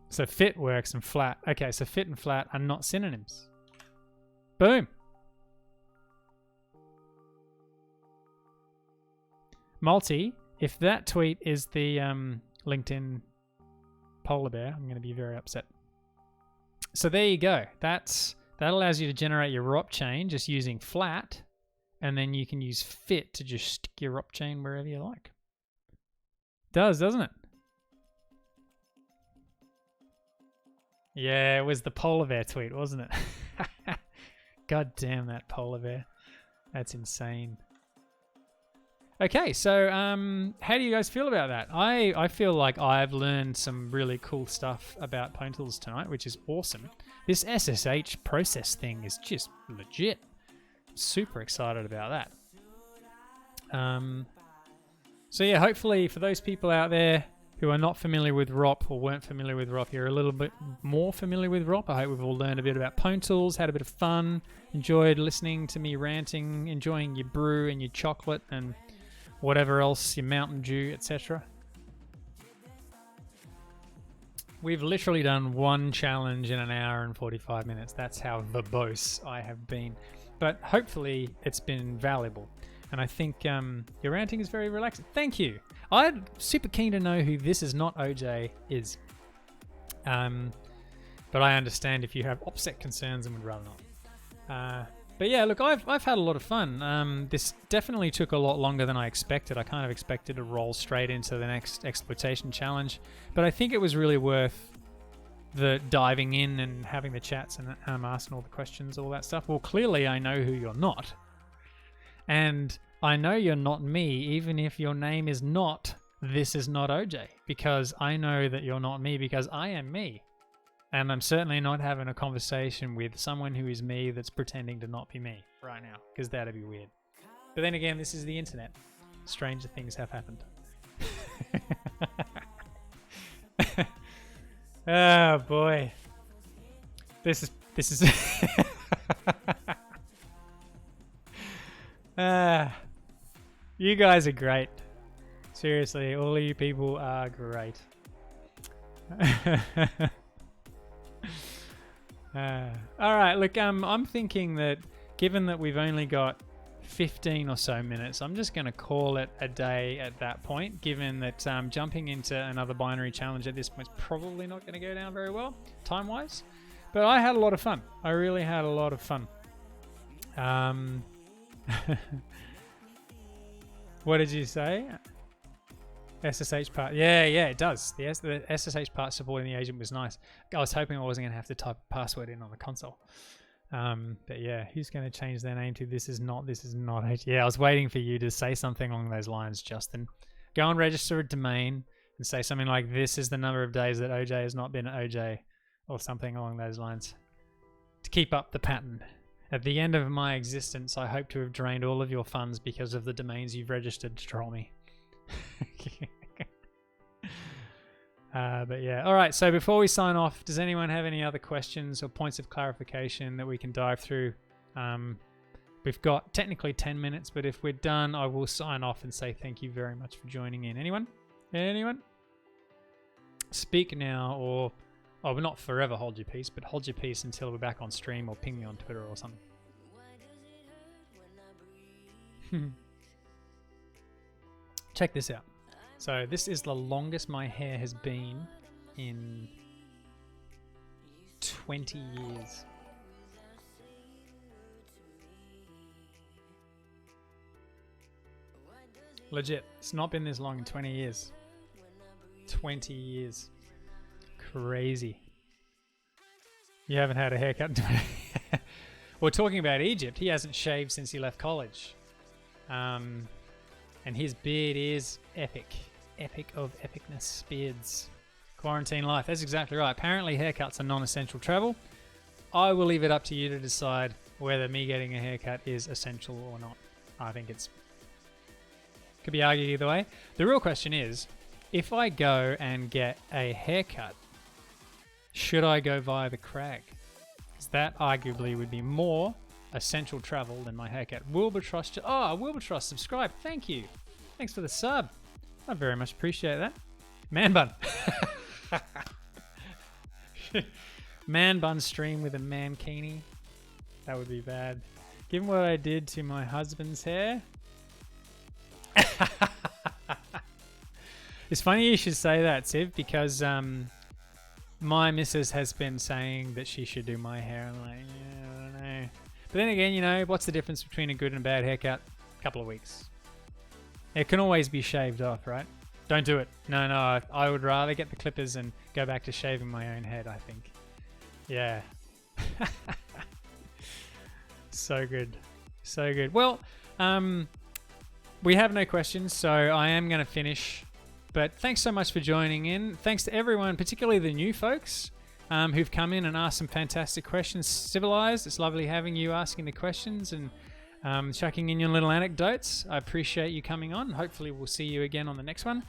So fit works and flat. Okay, so fit and flat are not synonyms. Boom. Multi, if that tweet is the LinkedIn polar bear, I'm going to be very upset. So there you go. That allows you to generate your ROP chain just using flat, and then you can use fit to just stick your ROP chain wherever you like. Does, doesn't it? Yeah, it was the polar bear tweet, wasn't it? God damn that polar bear. That's insane. Okay, so how do you guys feel about that? I feel like I've learned some really cool stuff about pwn tools tonight, which is awesome. This SSH process thing is just legit. Super excited about that. So yeah, hopefully for those people out there who are not familiar with ROP or weren't familiar with ROP, you're a little bit more familiar with ROP. I hope we've all learned a bit about pwn tools, had a bit of fun, enjoyed listening to me ranting, enjoying your brew and your chocolate and whatever else, your Mountain Dew, etc. We've literally done one challenge in an hour and 45 minutes. That's how verbose I have been. But hopefully it's been valuable. And I think your ranting is very relaxing. Thank you. I'm super keen to know who This Is Not OJ is. But I understand if you have offset concerns and would rather not. But yeah, look, I've had a lot of fun. This definitely took a lot longer than I expected. I kind of expected to roll straight into the next exploitation challenge. But I think it was really worth the diving in and having the chats and asking all the questions, all that stuff. Well, clearly I know who you're not. And I know you're not me, even if your name is not This Is Not OJ, because I know that you're not me because I am me. And I'm certainly not having a conversation with someone who is me that's pretending to not be me right now, because that'd be weird. But then again, this is the internet. Stranger things have happened. Oh boy. This is you guys are great. Seriously, all of you people are great. All right, look, I'm thinking that given that we've only got 15 or so minutes, I'm just going to call it a day at that point, given that jumping into another binary challenge at this point is probably not going to go down very well, time-wise. But I had a lot of fun. I really had a lot of fun. What did you say? SSH part. Yeah, it does. The SSH part supporting the agent was nice. I was hoping I wasn't going to have to type a password in on the console. But yeah, who's going to change their name to This Is Not OJ? Yeah, I was waiting for you to say something along those lines, Justin. Go and register a domain and say something like, this is the number of days that OJ has not been OJ, or something along those lines, to keep up the pattern. At the end of my existence, I hope to have drained all of your funds because of the domains you've registered to troll me. But yeah, all right, so before we sign off, does anyone have any other questions or points of clarification that we can dive through? We've got technically 10 minutes, but if we're done, I will sign off and say thank you very much for joining in. Anyone? Speak now, or not forever hold your peace, but hold your peace until we're back on stream, or ping me on Twitter or something. Check this out. So this is the longest my hair has been in 20 years. Legit, it's not been this long in 20 years. 20 years. Crazy. You haven't had a haircut in 20 years. We're talking about Egypt. He hasn't shaved since he left college. And his beard is epic. Epic of epicness. Beards. Quarantine life. That's exactly right. Apparently haircuts are non-essential travel. I will leave it up to you to decide whether me getting a haircut is essential or not. I think it's Could be argued either way. The real question is, if I go and get a haircut, should I go via the crag? Because that arguably would be more essential travel than my haircut. Wilbertrust, Wilbertrust, subscribe. Thank you. Thanks for the sub. I very much appreciate that. Man bun. Man bun stream with a mankini. That would be bad. Given what I did to my husband's hair. It's funny you should say that, Siv, because my missus has been saying that she should do my hair. I'm like, yeah, I don't know. But then again, you know, what's the difference between a good and a bad haircut? A couple of weeks. It can always be shaved off, right? Don't do it. No, I would rather get the clippers and go back to shaving my own head, I think. Yeah. So good. So good. Well, we have no questions, so I am going to finish. But thanks so much for joining in. Thanks to everyone, particularly the new folks who've come in and asked some fantastic questions. Civilized, it's lovely having you asking the questions and chucking in your little anecdotes. I appreciate you coming on. Hopefully we'll see you again on the next one.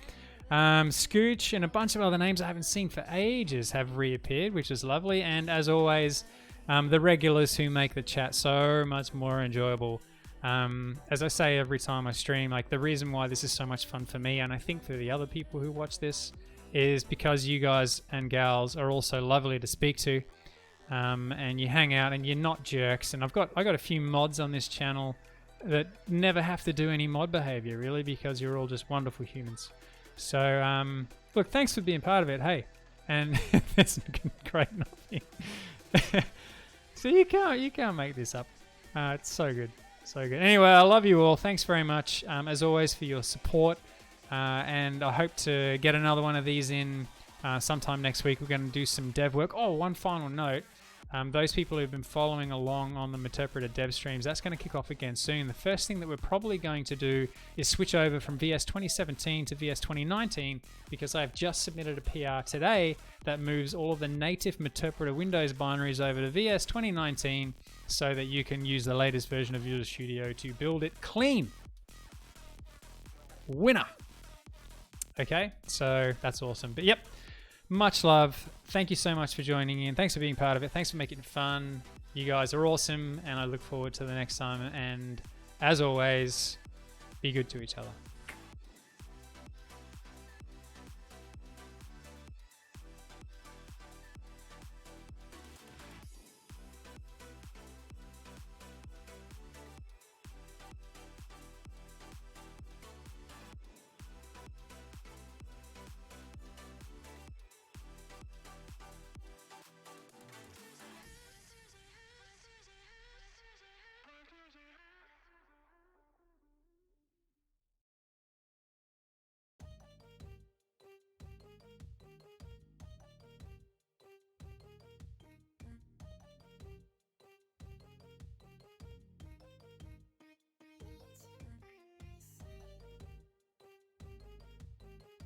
Scooch and a bunch of other names I haven't seen for ages have reappeared, which is lovely. And as always, the regulars who make the chat so much more enjoyable. As I say every time I stream, like the reason why this is so much fun for me, and I think for the other people who watch this, is because you guys and gals are also lovely to speak to, and you hang out and you're not jerks. And I got a few mods on this channel that never have to do any mod behavior really, because you're all just wonderful humans. So look, thanks for being part of it. Hey, and there's great nothing. So you can't make this up. It's so good. So good. Anyway, I love you all. Thanks very much, as always, for your support. And I hope to get another one of these in sometime next week. We're going to do some dev work. Oh, one final note. Those people who've been following along on the Meterpreter dev streams, that's going to kick off again soon. The first thing that we're probably going to do is switch over from VS 2017 to VS 2019, because I've just submitted a PR today that moves all of the native Meterpreter Windows binaries over to VS 2019 so that you can use the latest version of Visual Studio to build it clean. Winner. Okay, so that's awesome. But yep. Much love. Thank you so much for joining in. Thanks for being part of it. Thanks for making it fun. You guys are awesome, and I look forward to the next time. And as always, be good to each other.